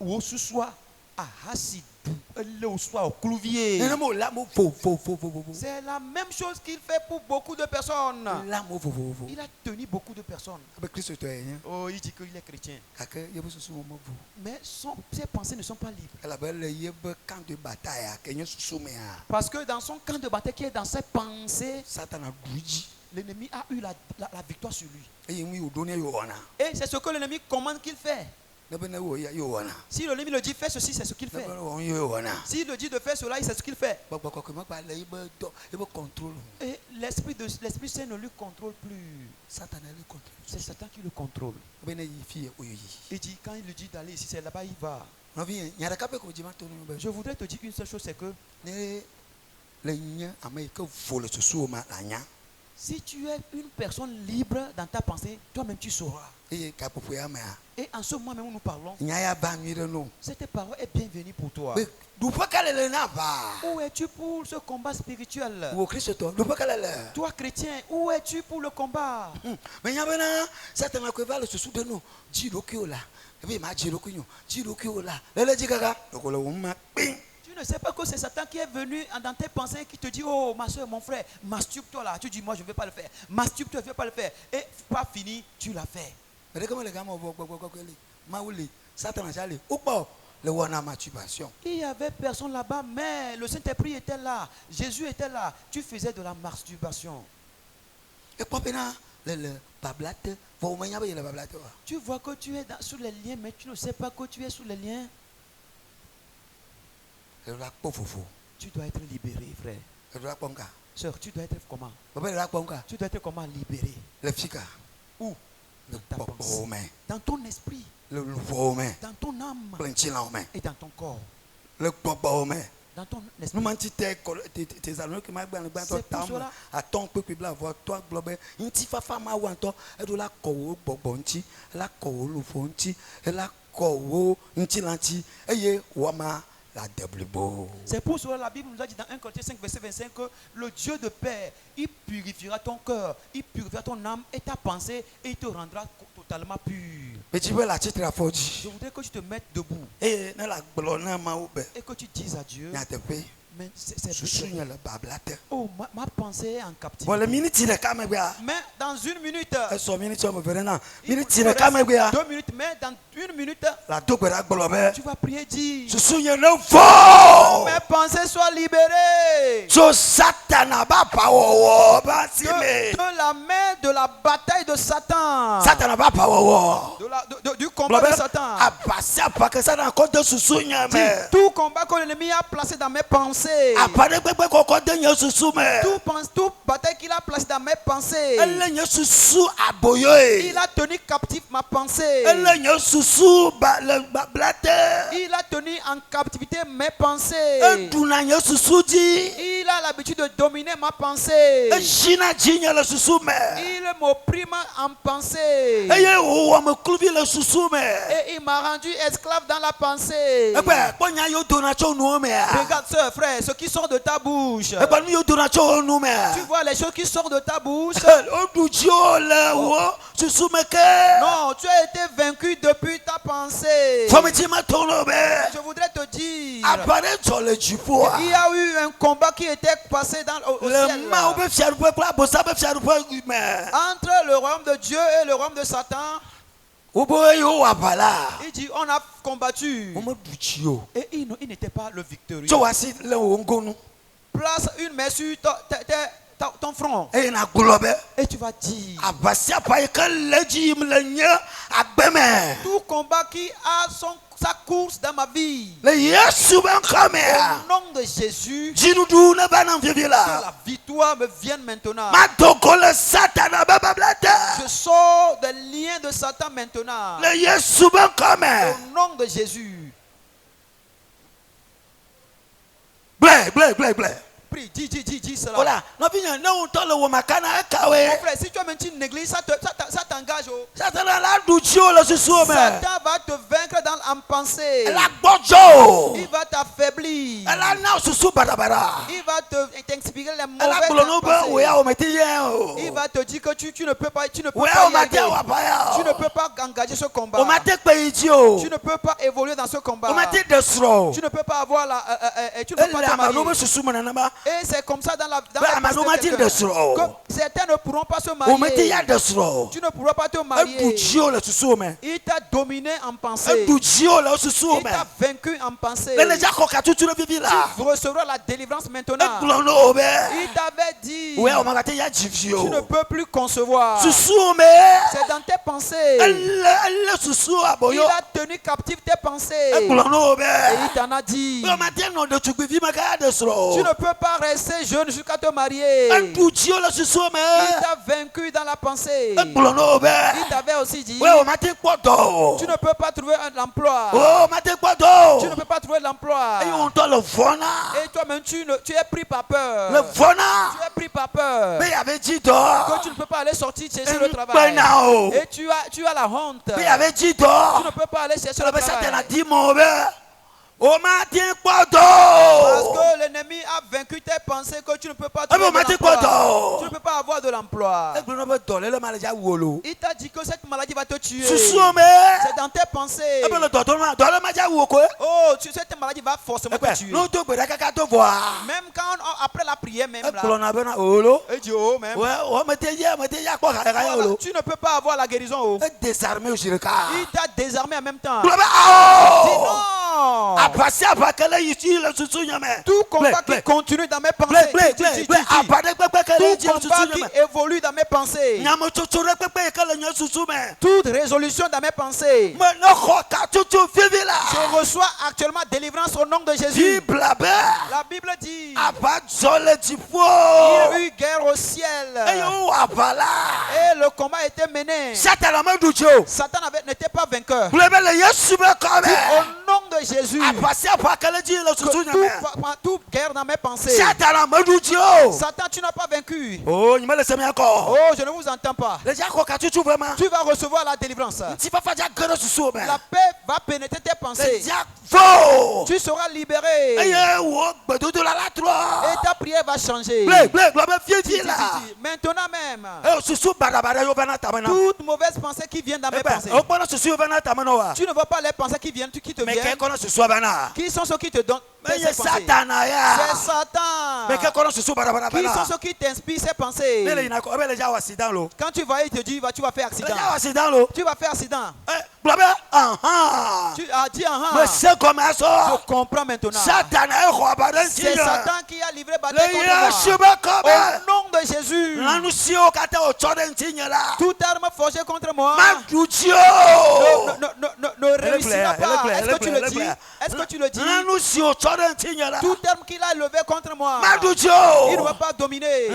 Où ce soit ahasi, le soit au clouvier. C'est la même chose qu'il fait pour beaucoup de personnes. Il a tenu beaucoup de personnes. Oh, il dit qu'il est chrétien. Mais ses pensées ne sont pas libres. Parce que dans son camp de bataille qui est dans ses pensées, l'ennemi a eu la victoire sur lui. Et c'est ce que l'ennemi commande qu'il fait. Si l'ennemi le dit fais ceci, c'est ce qu'il fait. S'il le dit de faire cela, c'est ce qu'il fait. Et l'Esprit Saint ne lui contrôle plus. C'est Satan qui le contrôle. Il dit, quand il lui dit d'aller ici, c'est là-bas il va. Je voudrais te dire une seule chose, c'est que si tu es une personne libre dans ta pensée, toi-même tu sauras. Et en ce moment même où nous parlons, cette parole est bienvenue pour toi. Où es-tu pour ce combat spirituel? Toi chrétien, où es-tu pour le combat? Tu ne sais pas que c'est Satan qui est venu dans tes pensées qui te dit, oh ma soeur, mon frère, masturbe-toi là. Tu dis, moi je ne vais pas le faire. Masturbe-toi, je ne vais pas le faire. Et pas fini, tu l'as fait. Il y avait personne là-bas, mais le Saint-Esprit était là. Jésus était là. Tu faisais de la masturbation. Tu vois que tu es sous les liens, mais tu ne sais pas que tu es sous les liens. Tu dois être libéré, frère. Sœur, tu dois être comment? Tu dois être comment libéré? Où? Dans ta pensée, dans ton esprit, dans ton âme et dans ton corps. Dans ton esprit. C'est pour cela c'est pour cela la Bible nous a dit dans 1 Corinthiens 5 verset 25 que le Dieu de paix, il purifiera ton cœur, il purifiera ton âme et ta pensée et il te rendra totalement pur. Je voudrais que tu te mettes debout et que tu dises à Dieu, mais oh, ma pensée est en captivité. Mais dans une minute, 2 minutes, mais dans une minute, tu vas prier, dire mes pensées soient libérées de la main de la bataille de Satan, du combat de Satan. Tout combat que l'ennemi a placé dans mes pensées, toute bataille qu'il a placée dans mes pensées, il a tenu captif ma pensée. Il a tenu en captivité mes pensées. Il a l'habitude de dominer ma pensée. Il m'opprime en pensée. Et il m'a rendu esclave dans la pensée. Regarde, soeur, frère, ce qui sort de ta bouche. Tu vois les choses qui sortent de ta bouche. Non, tu as été vaincu depuis ta pensée. Je voudrais te dire, il y a eu un combat qui était passé au ciel, entre le royaume de Dieu et le royaume de Satan. Il dit, on a combattu. Et il n'était pas le victorieux. Place une main sur ton front. Et tu vas dire tout combat qui a sa course dans ma vie. Au nom de Jésus, que la victoire me vienne maintenant. Je sors des liens de Satan maintenant. Au nom de Jésus. Prie, dis cela. Voilà. Mon frère, si tu as menti une église, ça t'engage. Satan va te vaincre en pensée. Il va t'affaiblir. Il va t'inspirer les mauvaises pensées. Il va te dire que tu ne peux pas y aller. Tu ne peux pas engager ce combat. Tu ne peux pas évoluer dans ce combat. Tu ne peux pas avoir tu ne peux pas te marier. Et c'est comme ça dans la que certains ne pourront pas se marier. Tu ne pourras pas te marier. Il t'a dominé en pensée. Il t'a vaincu en pensée. Tu recevras la délivrance maintenant. Il t'avait dit tu ne peux plus concevoir. C'est dans tes pensées. Il a tenu captif tes pensées. Et il t'en a dit tu ne peux pas rester jeune jusqu'à te marier. Il t'a vaincu dans la pensée. Il t'avait aussi dit tu ne peux pas trouver un emploi. Tu ne peux pas trouver l'emploi. Et toi-même tu es pris par peur. Tu es pris par peur que tu ne peux pas aller sortir chercher le travail. Et tu as la honte. Tu ne peux pas aller chercher le travail. Parce que l'ennemi a vaincu tes pensées que tu ne peux pas trouver de l'emploi. Tu ne peux pas avoir de l'emploi. Il t'a dit que cette maladie va te tuer. C'est dans tes pensées. Oh, cette maladie va forcément te tuer. Même quand après la prière même là. Il dit oh même. Tu ne peux pas avoir la guérison. Il t'a désarmé en même temps. Dis non. Tout combat qui continue dans mes pensées. Tout combat qui évolue dans mes pensées. Toute résolution dans mes pensées. Je reçois actuellement délivrance au nom de Jésus. La Bible dit il y a eu guerre au ciel. Et le combat a été mené. Satan n'était pas vainqueur. Au nom de Jésus, toute guerre dans mes pensées. Satan, tu n'as pas vaincu. Oh, je ne vous entends pas. Tu vas recevoir la délivrance. La paix va pénétrer tes pensées. Tu seras libéré. Et ta prière va changer. Maintenant même, toute mauvaise pensée qui vient dans mes pensées, tu ne vois pas les pensées qui te viennent. Qui sont ceux qui te donnent ces pensées? C'est Satan. Qui sont ceux qui t'inspirent ces pensées? Quand tu vas, il te dit tu vas faire accident. Tu vas faire accident. Tu as dit je comprends maintenant. C'est Satan qui a livré bataille contre moi. Au nom de Jésus, toute arme forgée contre moi ne réussira pas. Est-ce que tu le dis? Est-ce que tu le dis? Tout terme qu'il a levé contre moi, il ne va pas dominer.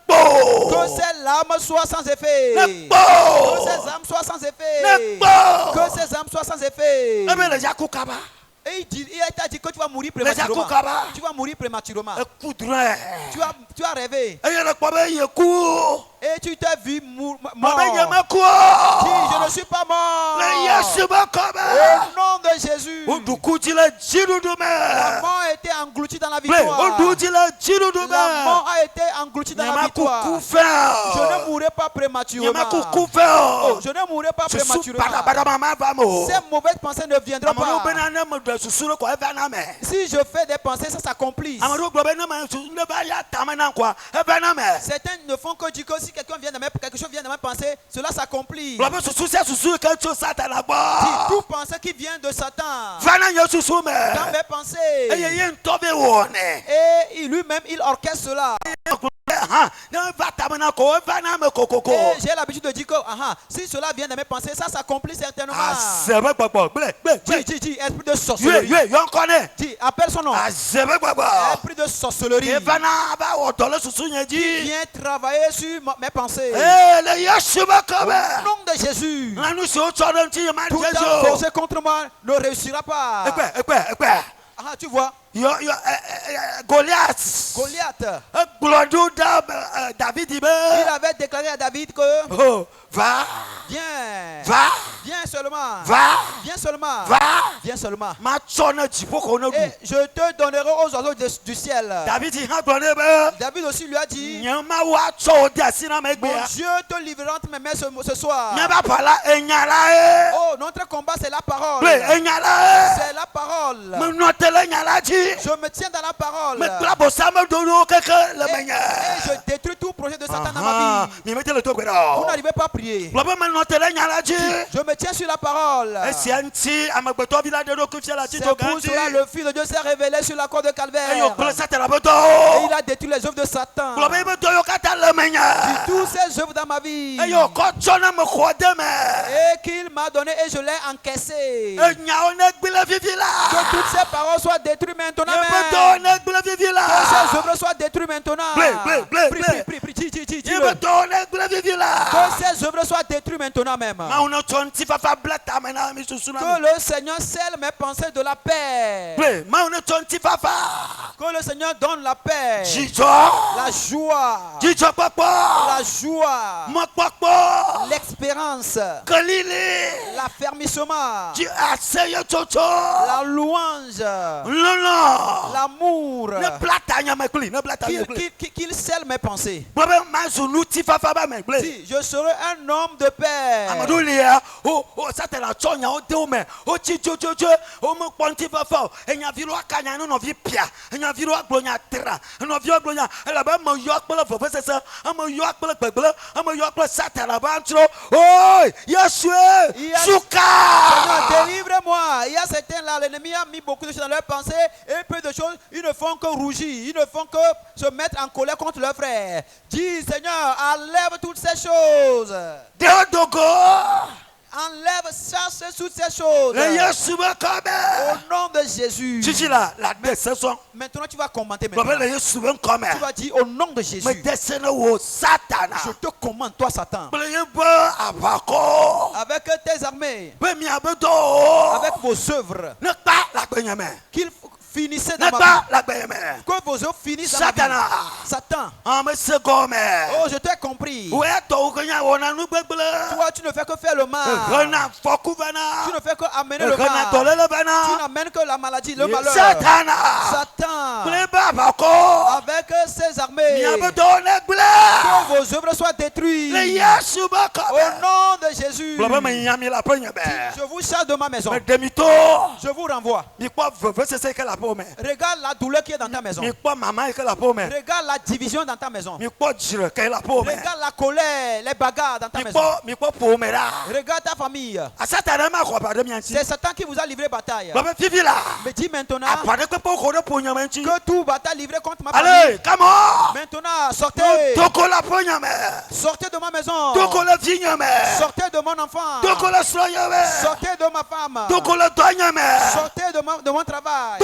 Que ces larmes soient sans effet. Que ces âmes soient sans effet. Que ces âmes soient sans effet. Et il t'a dit que tu vas mourir prématurément. Tu vas mourir prématurément. Tu as rêvé. Et tu t'es vu mort. Dis, je ne suis pas mort. Au nom de Jésus. La mort a été engloutie dans la victoire. La mort a été engloutie dans la victoire. Je ne mourrai pas prématurément. Je ne mourrai pas prématurément. Ces mauvaises pensées ne viendront pas. Si je fais des pensées, ça s'accomplit. Certains ne font que dire que si quelque chose vient de mes pensées, cela s'accomplit. Dis, toute pensée qui vient de Satan dans mes pensées, et lui-même il orchestre cela. j'ai l'habitude de dire que si cela vient de mes pensées, ça s'accomplit certainement. Dis, esprit de sorcellerie. Dis, appelle son nom. Esprit de sorcellerie. Qui vient travailler sur mes pensées. Au nom de Jésus. Tout un forcé contre moi ne réussira pas. Tu vois. Goliath. Il avait déclaré à David que va. Viens seulement. Viens seulement. Et je te donnerai aux oiseaux du ciel. David aussi lui a dit, mon Dieu te livrera entre mes mains ce soir. Oh, notre combat c'est la parole. C'est la parole. Je me tiens dans la parole. Et je détruis tout projet de Satan dans ma vie. Vous n'arrivez pas à prier. Je me tiens sur la parole. C'est pour cela le Fils de Dieu s'est révélé sur la croix de Calvaire. Et il a détruit les œuvres de Satan. Toutes ces œuvres dans ma vie. Et qu'il m'a donné et je l'ai encaissé. Que toutes ces paroles soient détruites maintenant même. Que ces œuvres soient détruites maintenant. Prie. Que ces œuvres soient détruites maintenant même. Que le Seigneur scelle mes pensées de la paix. Que le Seigneur donne la paix. La joie. L'espérance. L'affermissement. La louange. L'amour. Qu'il scelle mes pensées. Si je serai un homme de paix. Seigneur, délivre-moi. Il y a certains là, l'ennemi a mis beaucoup de choses dans leurs pensées et peu de choses, ils ne font que rougir, ils ne font que se mettre en colère contre leurs frères. Dis, Seigneur, enlève toutes ces choses. Enlève, chasse toutes ces choses. Au nom de Jésus. Maintenant tu vas commenter. Tu vas dire au nom de Jésus. Je te commande, toi Satan. Avec tes armées. Avec vos œuvres. Qu'il finissez dans ma vie. Que vos œuvres finissent dans ma vie. Satan. Oh, je t'ai compris. Toi, tu ne fais que faire le mal. Tu ne fais que amener le mal. Tu n'amènes que la maladie, le malheur. Satan. Avec ses armées. Que vos œuvres soient détruites. Au nom de Jésus. Je vous chasse de ma maison. Je vous renvoie. Regarde la douleur qui est dans ta maison. Regarde la division dans ta maison. Regarde la colère, les bagarres dans ta maison. Regarde ta famille. C'est Satan qui vous a livré bataille. Mais dis maintenant que tout bataille livré contre ma famille. Maintenant, sortez. Sortez de ma maison. Sortez de mon enfant. Sortez de ma femme. Sortez de mon travail.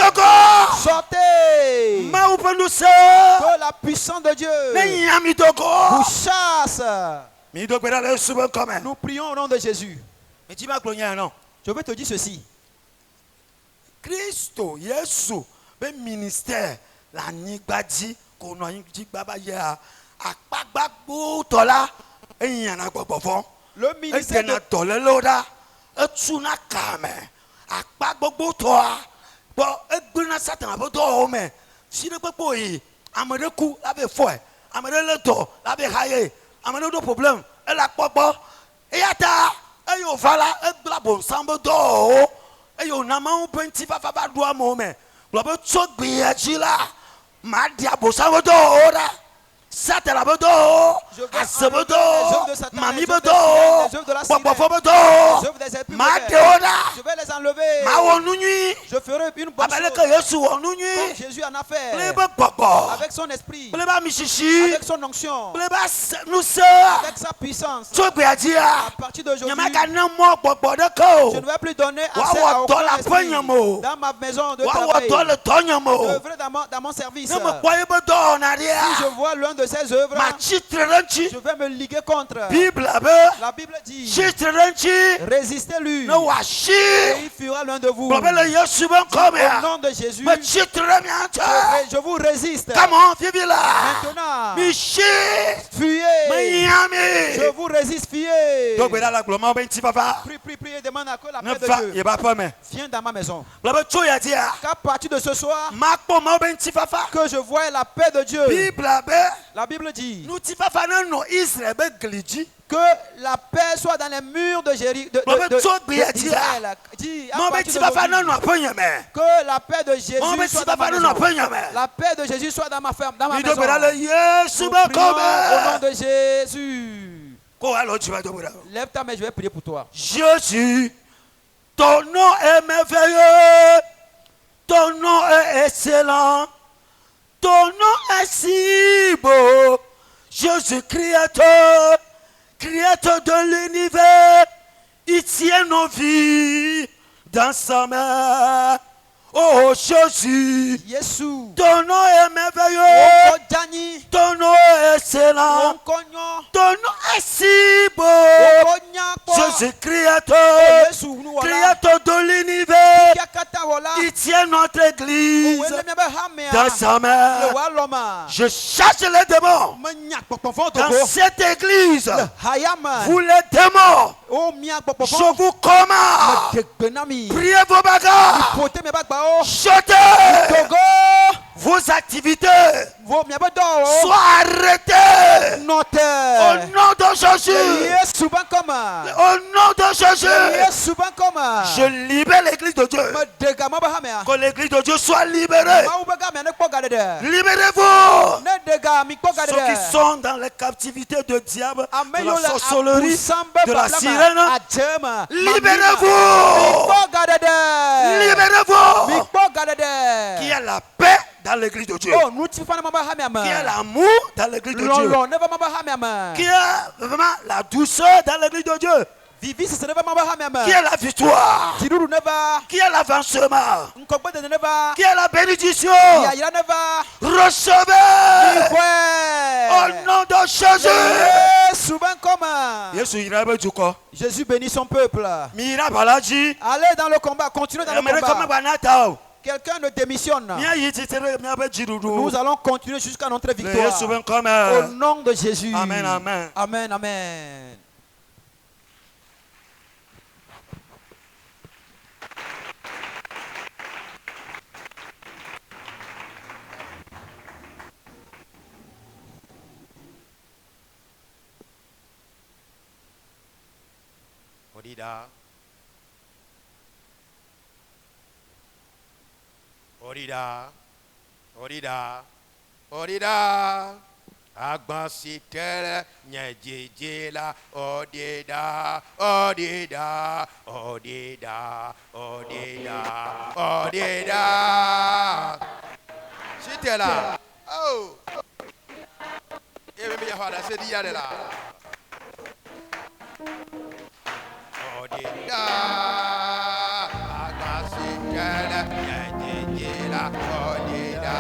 Sortez. Que la puissance de Dieu vous chasse. Nous prions au nom de Jésus. Je veux te dire ceci. Christ, Yesu, le ministère, la nigbadi, qu'on a le ministère Satana bodo, Asabodo, Mami bodo, Bobofobodo, Mateoda, je vais les enlever. Je ferai une bonne chose comme Jésus en a fait, avec son esprit, avec son onction, avec sa puissance. À partir d'aujourd'hui, je ne vais plus donner accès à aucun esprit dans ma maison de travail, d'œuvrer dans mon service. Si je vois l'un de ses œuvres, je vais me liguer contre. La Bible dit, résistez-lui et il fuira l'un de vous. Au nom de Jésus, je vous résiste. Maintenant, fuyez. Je vous résiste, fuyez. Prie, demande à que la paix de Dieu vienne dans ma maison. Qu'à partir de ce soir, que je voie la paix de Dieu. La Bible dit que la paix soit dans les murs de d'Israël. Que la paix de Jésus soit dans ma maison. La paix de Jésus soit dans ma ferme, dans ma maison. Nous prions au nom de Jésus. Lève ta main, je vais prier pour toi. Jésus, ton nom est merveilleux, ton nom est excellent, ton nom est si beau. Jésus, créateur de l'univers, il tient nos vies dans sa main. Oh Jésus, ton nom est merveilleux, ton nom est excellent, ton nom est si beau. Jésus, créateur de l'univers, il tient notre église dans sa main. Je chasse les démons dans cette église. Vous les démons, je vous commande, priez vos bagages, chantez, vos activités soient arrêtées au nom de Jésus. Au nom de Jésus, je libère l'église de Dieu. Que l'église de Dieu soit libérée. Libérez-vous. Ceux qui sont dans la captivité de diable, de la sorcellerie, de la sirène, libérez-vous. Libérez-vous. Qui a la paix dans l'église de Dieu, qui a l'amour dans l'église de Dieu, qui a vraiment la douceur dans l'église de Dieu, qui a la victoire, qui a l'avancement, qui a la bénédiction. Recevez au nom de Jésus. Jésus bénit son peuple. Allez dans le combat, continuez dans le combat. Quelqu'un ne démissionne. Nous allons continuer jusqu'à notre victoire. Au nom de Jésus. Amen, amen. Amen, amen. Orida, Agbansitere, Nyejejela, Odida, Sitela. Oh. Even me father said Yadela. Odida, Agbansitere, Nyejejela, Odida.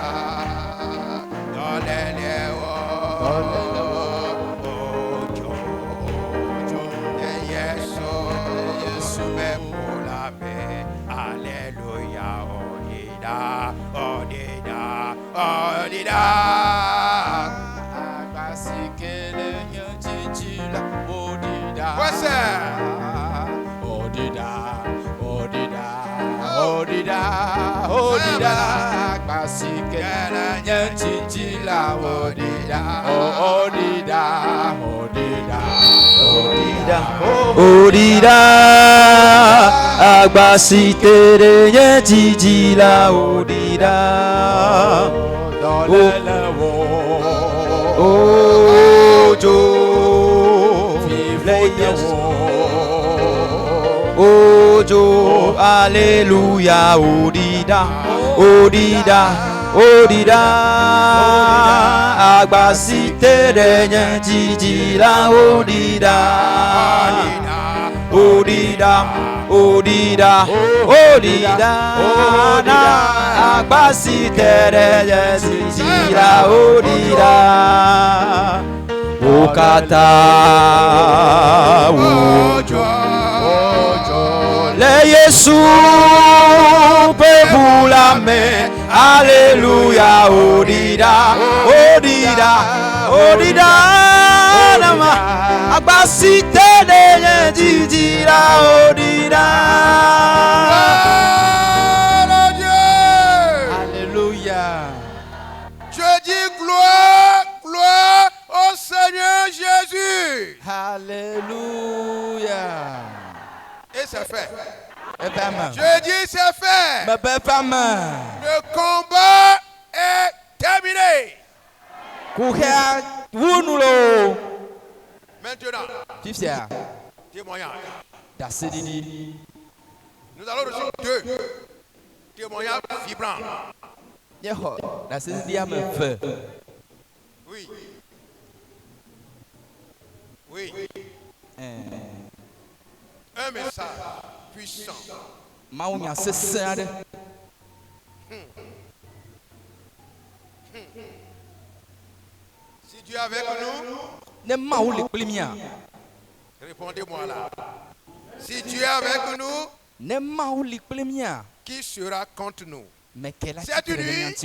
Odida, Agbasitere Nyejijila Odida. Ojo, vive Ojo, Alléluia, Odida, Odida, Odida, Agbasite de Jiji la Odida, Odida, Odida, Odida, Agbasite de Jiji la Odida, Okata, Ojo. Le Jésus peut vous la main. Alléluia, Odida, Odida, Odida, Nama, Agbasite de Jidira, Odida. Alléluia. Je dis gloire, gloire au Seigneur Jésus. Alléluia. Et c'est fait. Je dis c'est fait. Le combat est terminé. Maintenant, témoignage. Nous allons reçu 2 témoignages vibrants. Oui. Oui. Un message puissant. Si Dieu est avec nous, répondez-moi là. Si Dieu est avec nous, qui sera contre nous? Cette nuit,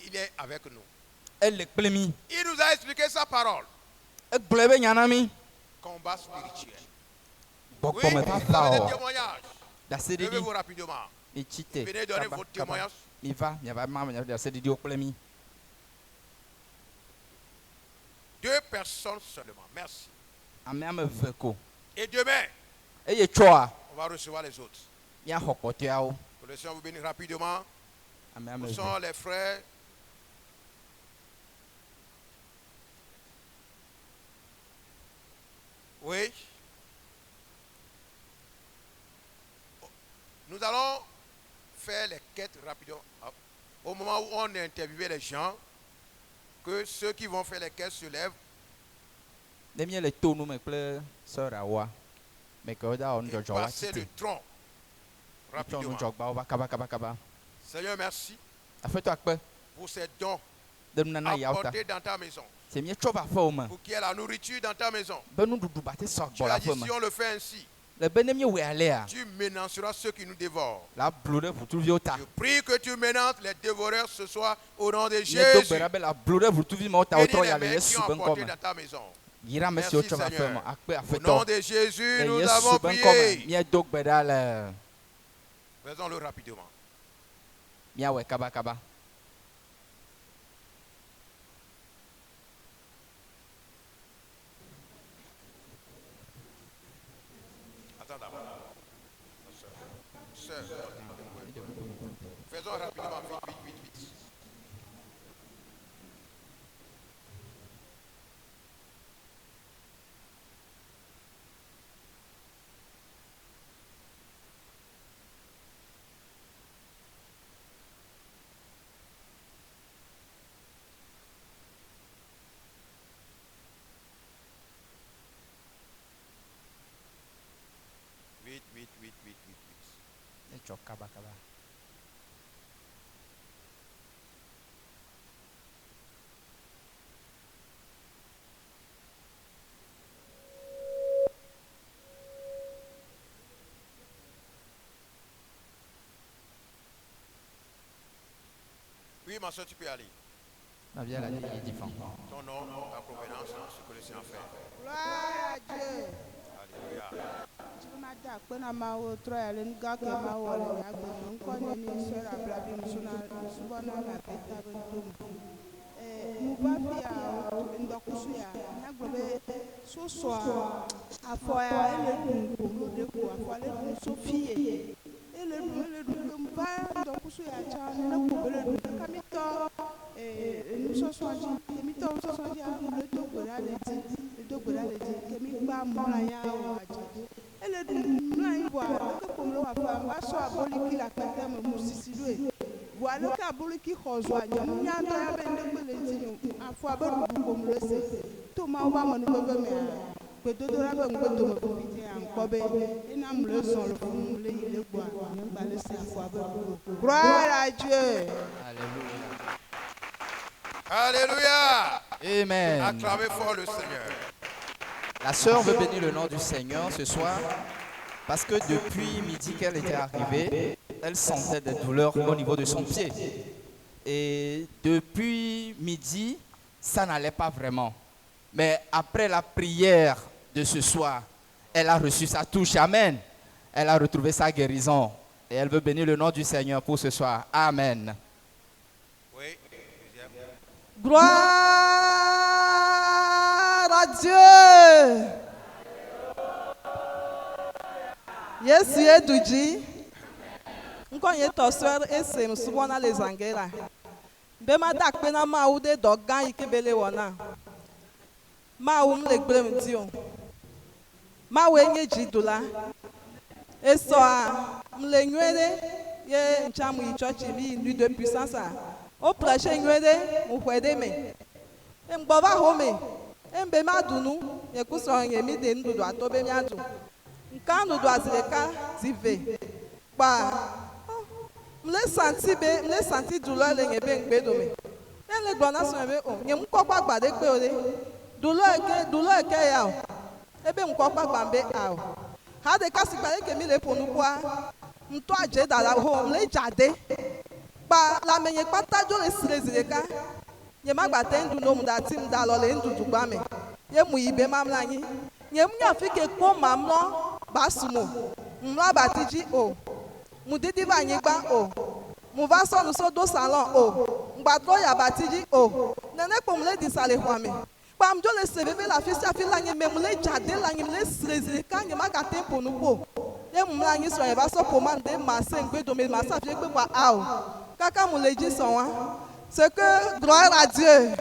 il est avec nous. Il nous a expliqué sa parole. Combat spirituel. Oui, vous avez des témoignages. Levez-vous rapidement. Venez donner votre témoignage. 2 personnes seulement. Merci. Et demain, on va recevoir les autres. Que le Seigneur vous bénisse rapidement. Où sont les frères? Oui. Nous allons faire les quêtes rapidement. Au moment où on a interviewé les gens, que ceux qui vont faire les quêtes se lèvent. Passer le tronc rapidement. Seigneur, merci pour ces dons apportés dans ta maison. Pour qu'il y ait la nourriture dans ta maison. Tu as dit si on le fait ainsi, tu menaceras ceux qui nous dévorent. Je prie que tu menaces les dévoreurs ce soir au nom de Jésus. Bénis les mains qui ont apporté dans ta maison. Merci Seigneur. Au nom de Jésus, nous avons prié. Faisons-le rapidement. Faisons rapidement, vite. Oui, ma soeur, tu peux aller. Ton nom, ta provenance, ce que le Seigneur fait. Gloire à Dieu. Alléluia. Nous Gloire à Dieu. Alléluia. Amen. Acclamez fort le Seigneur. La sœur veut bénir le nom du Seigneur ce soir parce que depuis midi qu'elle était arrivée, elle sentait des douleurs au niveau de son pied. Et depuis midi, ça n'allait pas vraiment. Mais après la prière de ce soir, elle a reçu sa touche. Amen. Elle a retrouvé sa guérison. Et elle veut bénir le nom du Seigneur pour ce soir. Amen. Oui. Gloire à Dieu. Yes, ye duji. Nko ye toswer ese msubona le zangera. Be ma dak pe na ma ude dogan ikebele wona. Ma le gbre mtio. Ma we nye jidula. Eso a mle nywele ye nchamu i church bi nuit de puissance a. O prêcher nywele mu hwede me. Mgbova home. Mbe ma dunu ye kuso nye mi de ndudu atobe mi adu. Nka ndudu azileka zive. Pa mle senti douleur le nye be ngbe do me. Le gbona so be o nye mkokwa gbade pe ore. Douleur ke ya o. Ebe mkokwa gbambe a o. Ha de kasi pare ke mi le ponu kwa. Mto aje dala ho mle jade. Pa la menye pata jo le silezileka. Nye magbate ndu no mda tim da lo le ndu dugba me. Ye mu ibe mamla nyi. Nye mnya fike ko mamlo basumo. Mwa batiji o. Mudidi va nyigba o. Muva so nuso do salon o. Mbatlo ya batiji o. Nene ko mle di sale hwame. Pa mjo le seveve la fisia fila nye me mle jade la nye mle silezileka nye magate ponu ko. Ye mla nyi so eba so pomande mase ngbe do me masa fie gbe kwa ao. Kaka mule ji so wa. C'est que gloire à Dieu.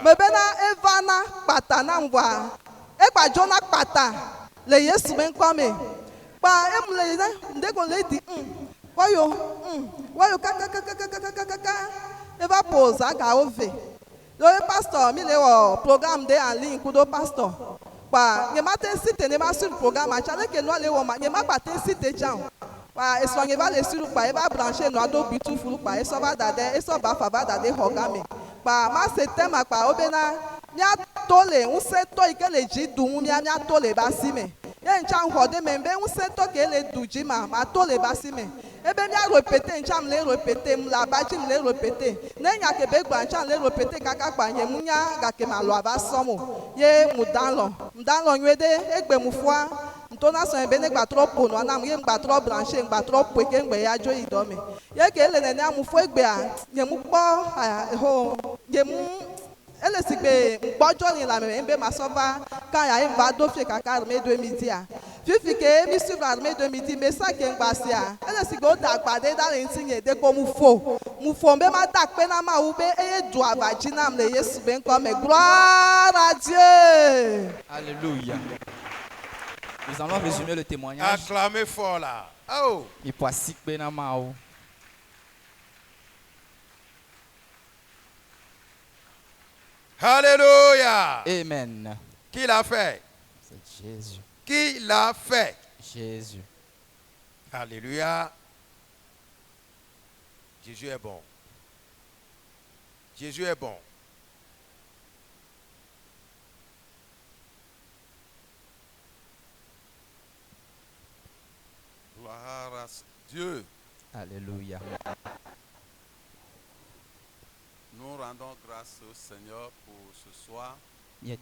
Me bena evana pata na mwa. E pa jona pata. Le Yesu ben kwame. Pa emle ndeko le di wayo kaka eva pose aga ove. Le pasteur mi le wo programme de en ligne kudo pasteur. Pa nye mate site ne ma sur programme a chale ke no le wo ma nye ma pate site jan. Pa esonye va le sur pa eva brancher no ado bitu fulu pa eso va dade eso ba fa va dade hogame. Pa ma se tema pa obena nya tole un se to ikele ji du nya tole ba sime. Ye ncham hode membe un se to ke le du ji ma tole ba sime. Ebe mi a répéter ncham le répéter mla ba ji le répéter. Ne nya ke be gba ncham le répéter kaka gba ye munya ga ke ma lo aba somo. Ye mudanlo nwede egbe mufua. Ntona so ebe ne gba trop pono anam ye gba trop brancher gba trop peke ngbe ya jo idome. Ye ke le ne amufu egbe a ye mu po ho ye mu ele sigbe mpojo ni la me mbe masova kan ya mba do fie kaka armée de midi a. Fifi ke mi suivre armée de midi me sa ke ngba si a. Ele sigbe o da gbade da le ntinye de ko mu fo mbe ma da pe na ma ube eye do avagina mle Yesu ben ko me gloire à Dieu. Alléluia. Nous allons résumer le témoignage. Acclamez fort là. Oh. Il peut si pe na ma o. Alléluia. Amen. Qui l'a fait? C'est Jésus. Qui l'a fait? Jésus. Alléluia. Jésus est bon. Jésus est bon. Gloire à Dieu. Alléluia. Nous rendons grâce au Seigneur pour ce soir. Dieu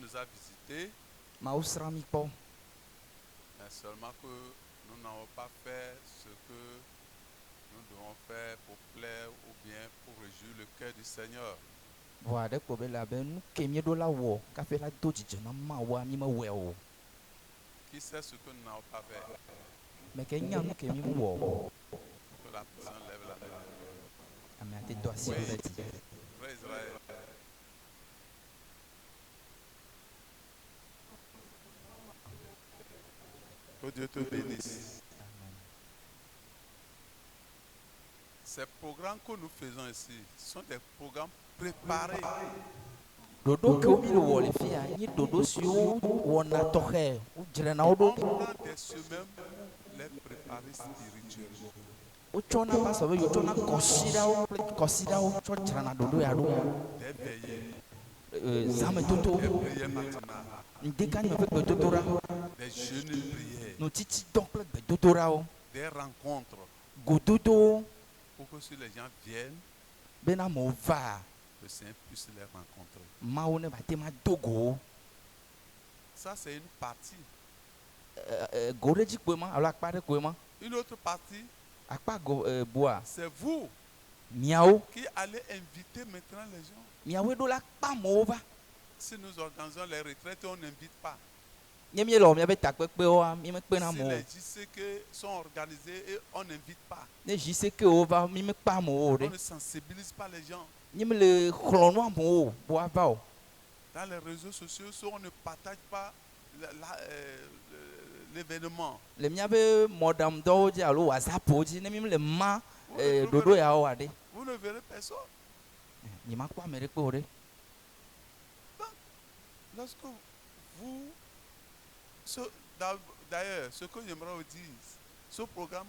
nous a visités. Mais seulement que nous n'avons pas fait ce que nous devons faire pour plaire ou bien pour réjouir le cœur du Seigneur. Qui sait ce que nous n'avons pas fait? Que la personne lève la main. Que Dieu te bénisse. Ces programmes que nous faisons ici sont des programmes préparés. Dodo que mi le wole fia ni dodo si o wona tohe o jere na odo On prend des semaines les préparer spirituellement. o chona pa so yo chona consider o cho jere na dodo ya do Des veillées, zame toto des prières matinales, ndeka ni me fe dotora des jeûnes de prière, no titi donc le dotora o des rencontres gododo pour que si les gens viennent, bena mo va le Seigneur puisse les rencontrer. mawo ne ba te ma dogo Ça, c'est une partie. goreji kwema ala akpare kwema Une autre partie, akpa go boa c'est vous miao qui allez inviter maintenant les gens. miao do la pa mo va Si nous organisons les retraites, on n'invite pas. nyemie lo mia be takpekpe o mi me pe na Si mo les JCK sont organisés, et on n'invite pas. ne jise ke o va mi me pa mo o On re ne sensibilise pas les gens. nyem le khlono mo o bo ava o Dans les réseaux sociaux, si on ne partage pas l'événement, le mia be modam do ji alo whatsapp o ji ne mi le ma dodo ya o ade vous ne verrez personne. ni ma kwa mere pe o re Lorsque vous... D'ailleurs, ce que j'aimerais vous dire, ce programme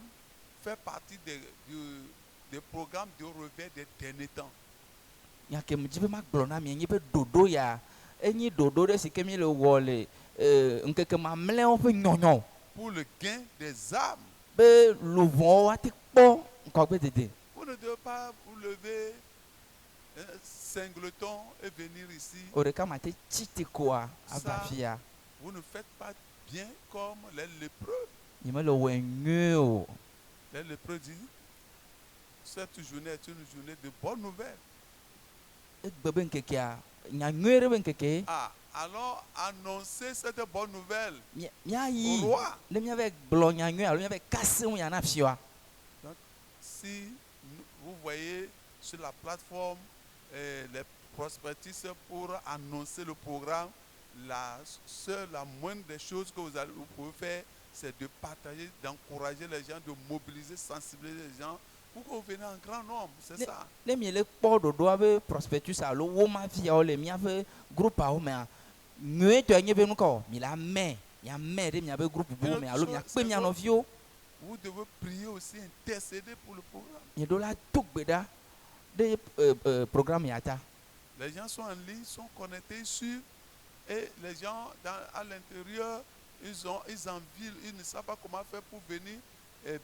fait partie des programmes de revers des derniers temps. nya ke mi be ma glo na mi nyi be dodo ya enyi dodo re si ke mi le wole nkeke ma mle o pe nyonyo Pour le gain des âmes. be luvon wa ti po nko gbe dede Vous ne devez pas vous lever singleton et venir ici. o re ka ma te chiti kwa abafia Vous ne faites pas bien comme les lépreux. ni me le wenyo Les lépreux disent, cette journée est une journée de bonnes nouvelles. egbe nkeke a nya nwere be nkeke Ah, alors annoncez cette bonne nouvelle mia au yi roi. le mia be glo nya nwe alo mia be kase un ya na fiwa Donc, si vous voyez sur la plateforme les prospectus pour annoncer le programme, la moindre des choses que vous pouvez faire, c'est de partager, d'encourager les gens, de mobiliser, sensibiliser les gens pour que vous venez en grand nombre. C'est ça. le mi le po dodo ave prospectus alo wo ma via o le mia ve groupe a o me nwe to nye be nu ko mi la me ya me de mia be groupe bo me alo mia pe mia no vio Vous devez prier aussi, intercéder pour le programme. ni do la tugbeda de programme yata Les gens sont en ligne, sont connectés sur, et les gens à l'intérieur, ils envient, ils ne savent pas comment faire pour venir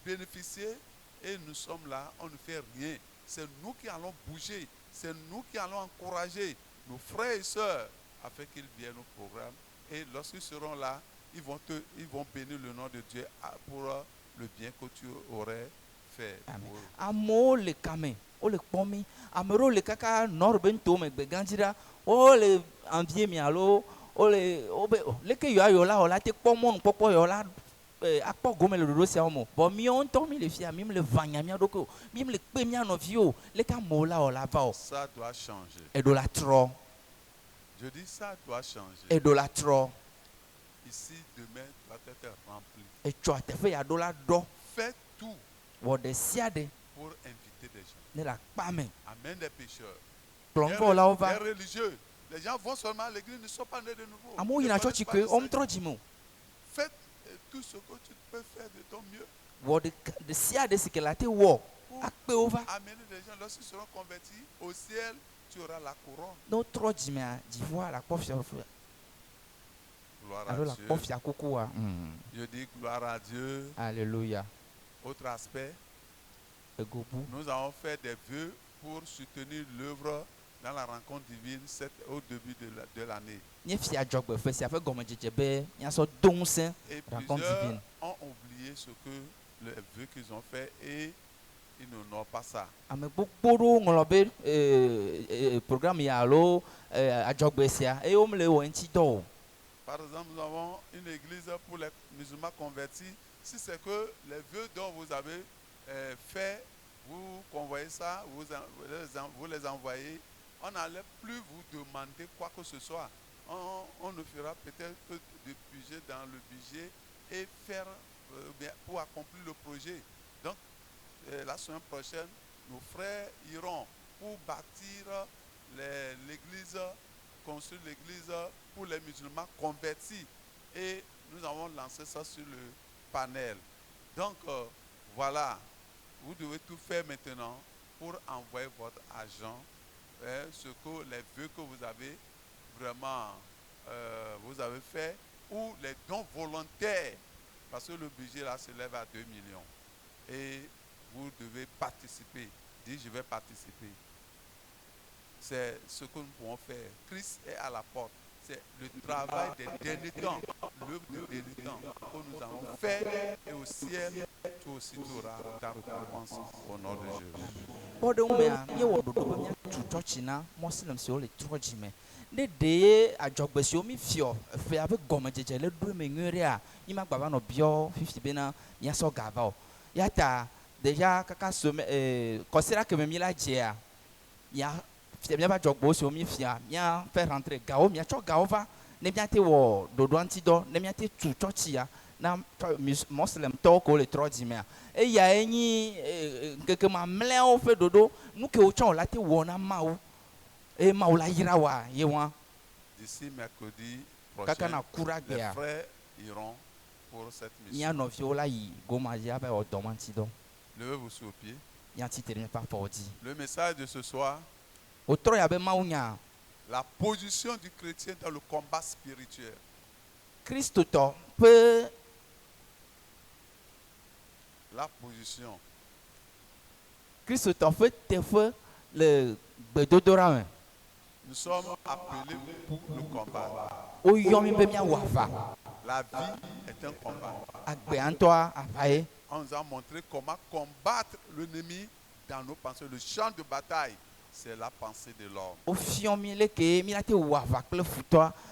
bénéficier. Et nous sommes là, on ne fait rien. C'est nous qui allons bouger, c'est nous qui allons encourager nos frères et sœurs afin qu'ils viennent au programme. Et lorsqu'ils seront là, ils vont bénir le nom de Dieu pour le bien que tu aurais fait. Amo le kame o le kpomi amero le kaka nor bento me gbeganjira o le envier mi alo o le ke yo ayo la o la te kpomo npopo yo la akpo gome le dodo sia mo bo mi on to mi le fia mi le vanya mi adoko mi le pe mi anovio le ka mo la o la va o Ça doit changer. e do la tro Je dis ça doit changer. e do la tro Ici, demain, doit être rempli. e tro te fe ya do la do Faites tout wo de sia de pour inviter des gens. ne la kpame Amène des pécheurs. plongo la o va Les religieux. Les gens vont seulement à l'église, ne sont pas nés de nouveau. amo Ils yina ne church connaissent ke pas le om tro jimo Faites tout ce que tu peux faire de ton mieux. wo de sia de sikela te wo Pour akpe o va amener les gens, lorsqu'ils seront convertis, au ciel, tu auras la couronne. no tro jime a divoire la kpofia Gloire à alo la Dieu. kpofia kuku a Je dis gloire à Dieu. alléluia Autre aspect, egobu nous avons fait des vœux pour soutenir l'œuvre dans la rencontre divine au début de l'année. nye fia dzɔgbe fe sia ƒe gɔmedzedze be míasɔ do ŋusẽ Et rencontre plusieurs divine ont oublié ce que les vœux qu'ils ont fait et ils n'honorent pas ça. ame gbogbo ɖewo ŋlɔ be programme ya alo adzɔgbe sia eye womele wɔ eŋuti dɔ o Par exemple, nous avons une église pour les musulmans convertis. Si c'est que les vœux dont vous avez fait vous convoyez ça, vous les envoyez. On n'allait plus vous demander quoi que ce soit. On ne fera peut-être que de budget dans le budget et faire pour accomplir le projet. Donc, la semaine prochaine, nos frères iront pour bâtir l'église, construire l'église pour les musulmans convertis. Et nous avons lancé ça sur le panel. Donc, voilà, vous devez tout faire maintenant pour envoyer votre argent, les vœux que vous avez vraiment vous avez fait, ou les dons volontaires, parce que le budget là s'élève à 2 millions. Et vous devez participer. Dites, je vais participer. C'est ce que nous pouvons faire. Christ est à la porte. C'est le travail des derniers temps, l'œuvre des derniers temps que nous allons faire, et au ciel, toi aussi tu auras ta récompense au nom de Jésus. Ne de adjogbesio mi fio fe ave gomejeje le do menure a ima gbaba no bio 50 bena ya so gaba o ya ta déjà kaka so considère que me la dia ya fi bien ba adjogbesio mi fia ya faire rentrer gao mi cho gao va ne bien te wo dodo antido ne bien te tu church ya na muslim to ko le trojime e ya enyi keke ma mle o fe dodo nu ke o cho la te wo na ma o. D'ici mercredi prochain, les frères iront pour cette mission. Levez-vous sur le pied. Le message de ce soir, la position du chrétien dans le combat spirituel. La position. Nous sommes appelés pour le combat. La vie est un combat. On nous a montré comment combattre l'ennemi dans nos pensées. Le champ de bataille, c'est la pensée de l'homme.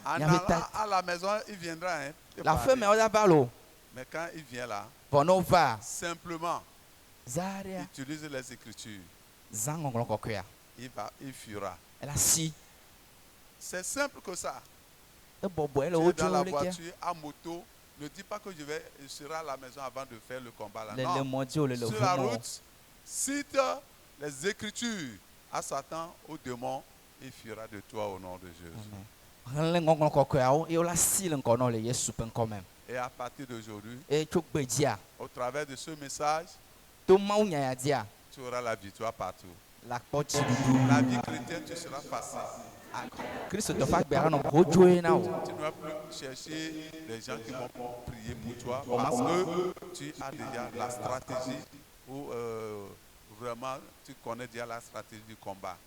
À la maison, il viendra. Mais quand il vient là, simplement, utilise les Écritures. Il fuira. C'est simple que ça. Tu es dans la voiture, à moto, ne dis pas que je serai à la maison avant de faire le combat là. Non. Sur la route, cite les Écritures à Satan, au démon, il fuira de toi au nom de Jésus. Et à partir d'aujourd'hui, au travers de ce message, tu auras la victoire partout. La vie chrétienne, tu seras facile. Tu ne vas plus chercher les gens qui vont prier pour toi parce que tu as déjà la stratégie ou vraiment tu connais déjà la stratégie du combat.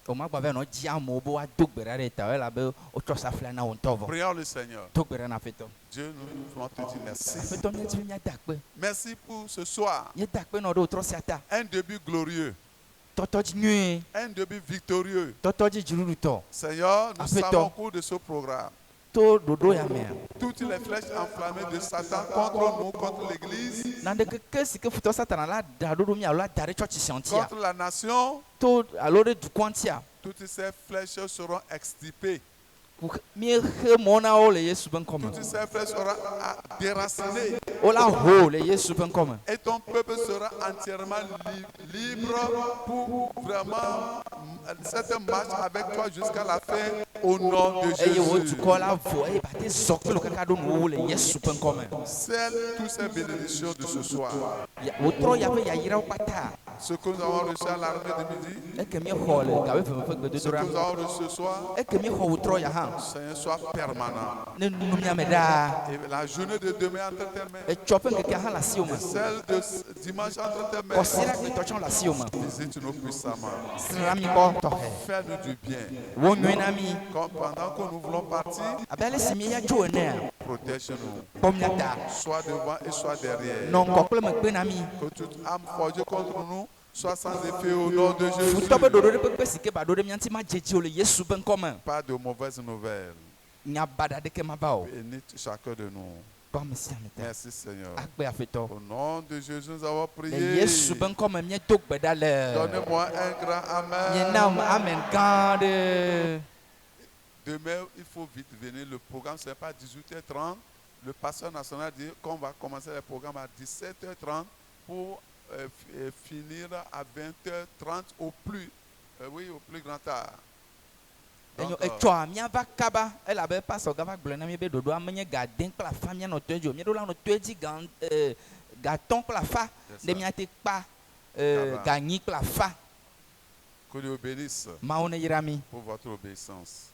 Prions le Seigneur. Dieu, nous voulons te dire merci. Merci pour ce soir. Un début glorieux. Un début victorieux. Seigneur, nous savons au cours de ce programme, toutes les flèches enflammées de Satan contre nous, contre l'Église, contre la nation, toutes ces flèches seront extirpées. Toutes ces flèches seront déracinées. Et ton peuple sera entièrement libre pour vraiment cette marche avec toi jusqu'à la fin au nom de Jésus. Scelle toutes ces bénédictions de ce soir. Ce que nous avons reçu à l'arrivée de midi, ce que nous avons reçu ce soir, Seigneur, soit permanent. Et la journée de demain entre tes mains, et celle de dimanche entre tes mains, visite-nous puissamment. Fais-nous du bien. Pendant que nous voulons partir, protège-nous. Soit devant et soit derrière. Que toute âme forgée contre nous soit sans effet au nom de Jésus. Pas de mauvaises nouvelles. Bénis chacun de nous. Merci Seigneur. Au nom de Jésus, nous avons prié. Donnez-moi un grand amen. Demain, il faut vite venir. Le programme, ce n'est pas 18h30. Le pasteur national dit qu'on va commencer le programme à 17h30 pour finir à 20h30 au plus grand tard. Donc, que Dieu bénisse pour votre obéissance.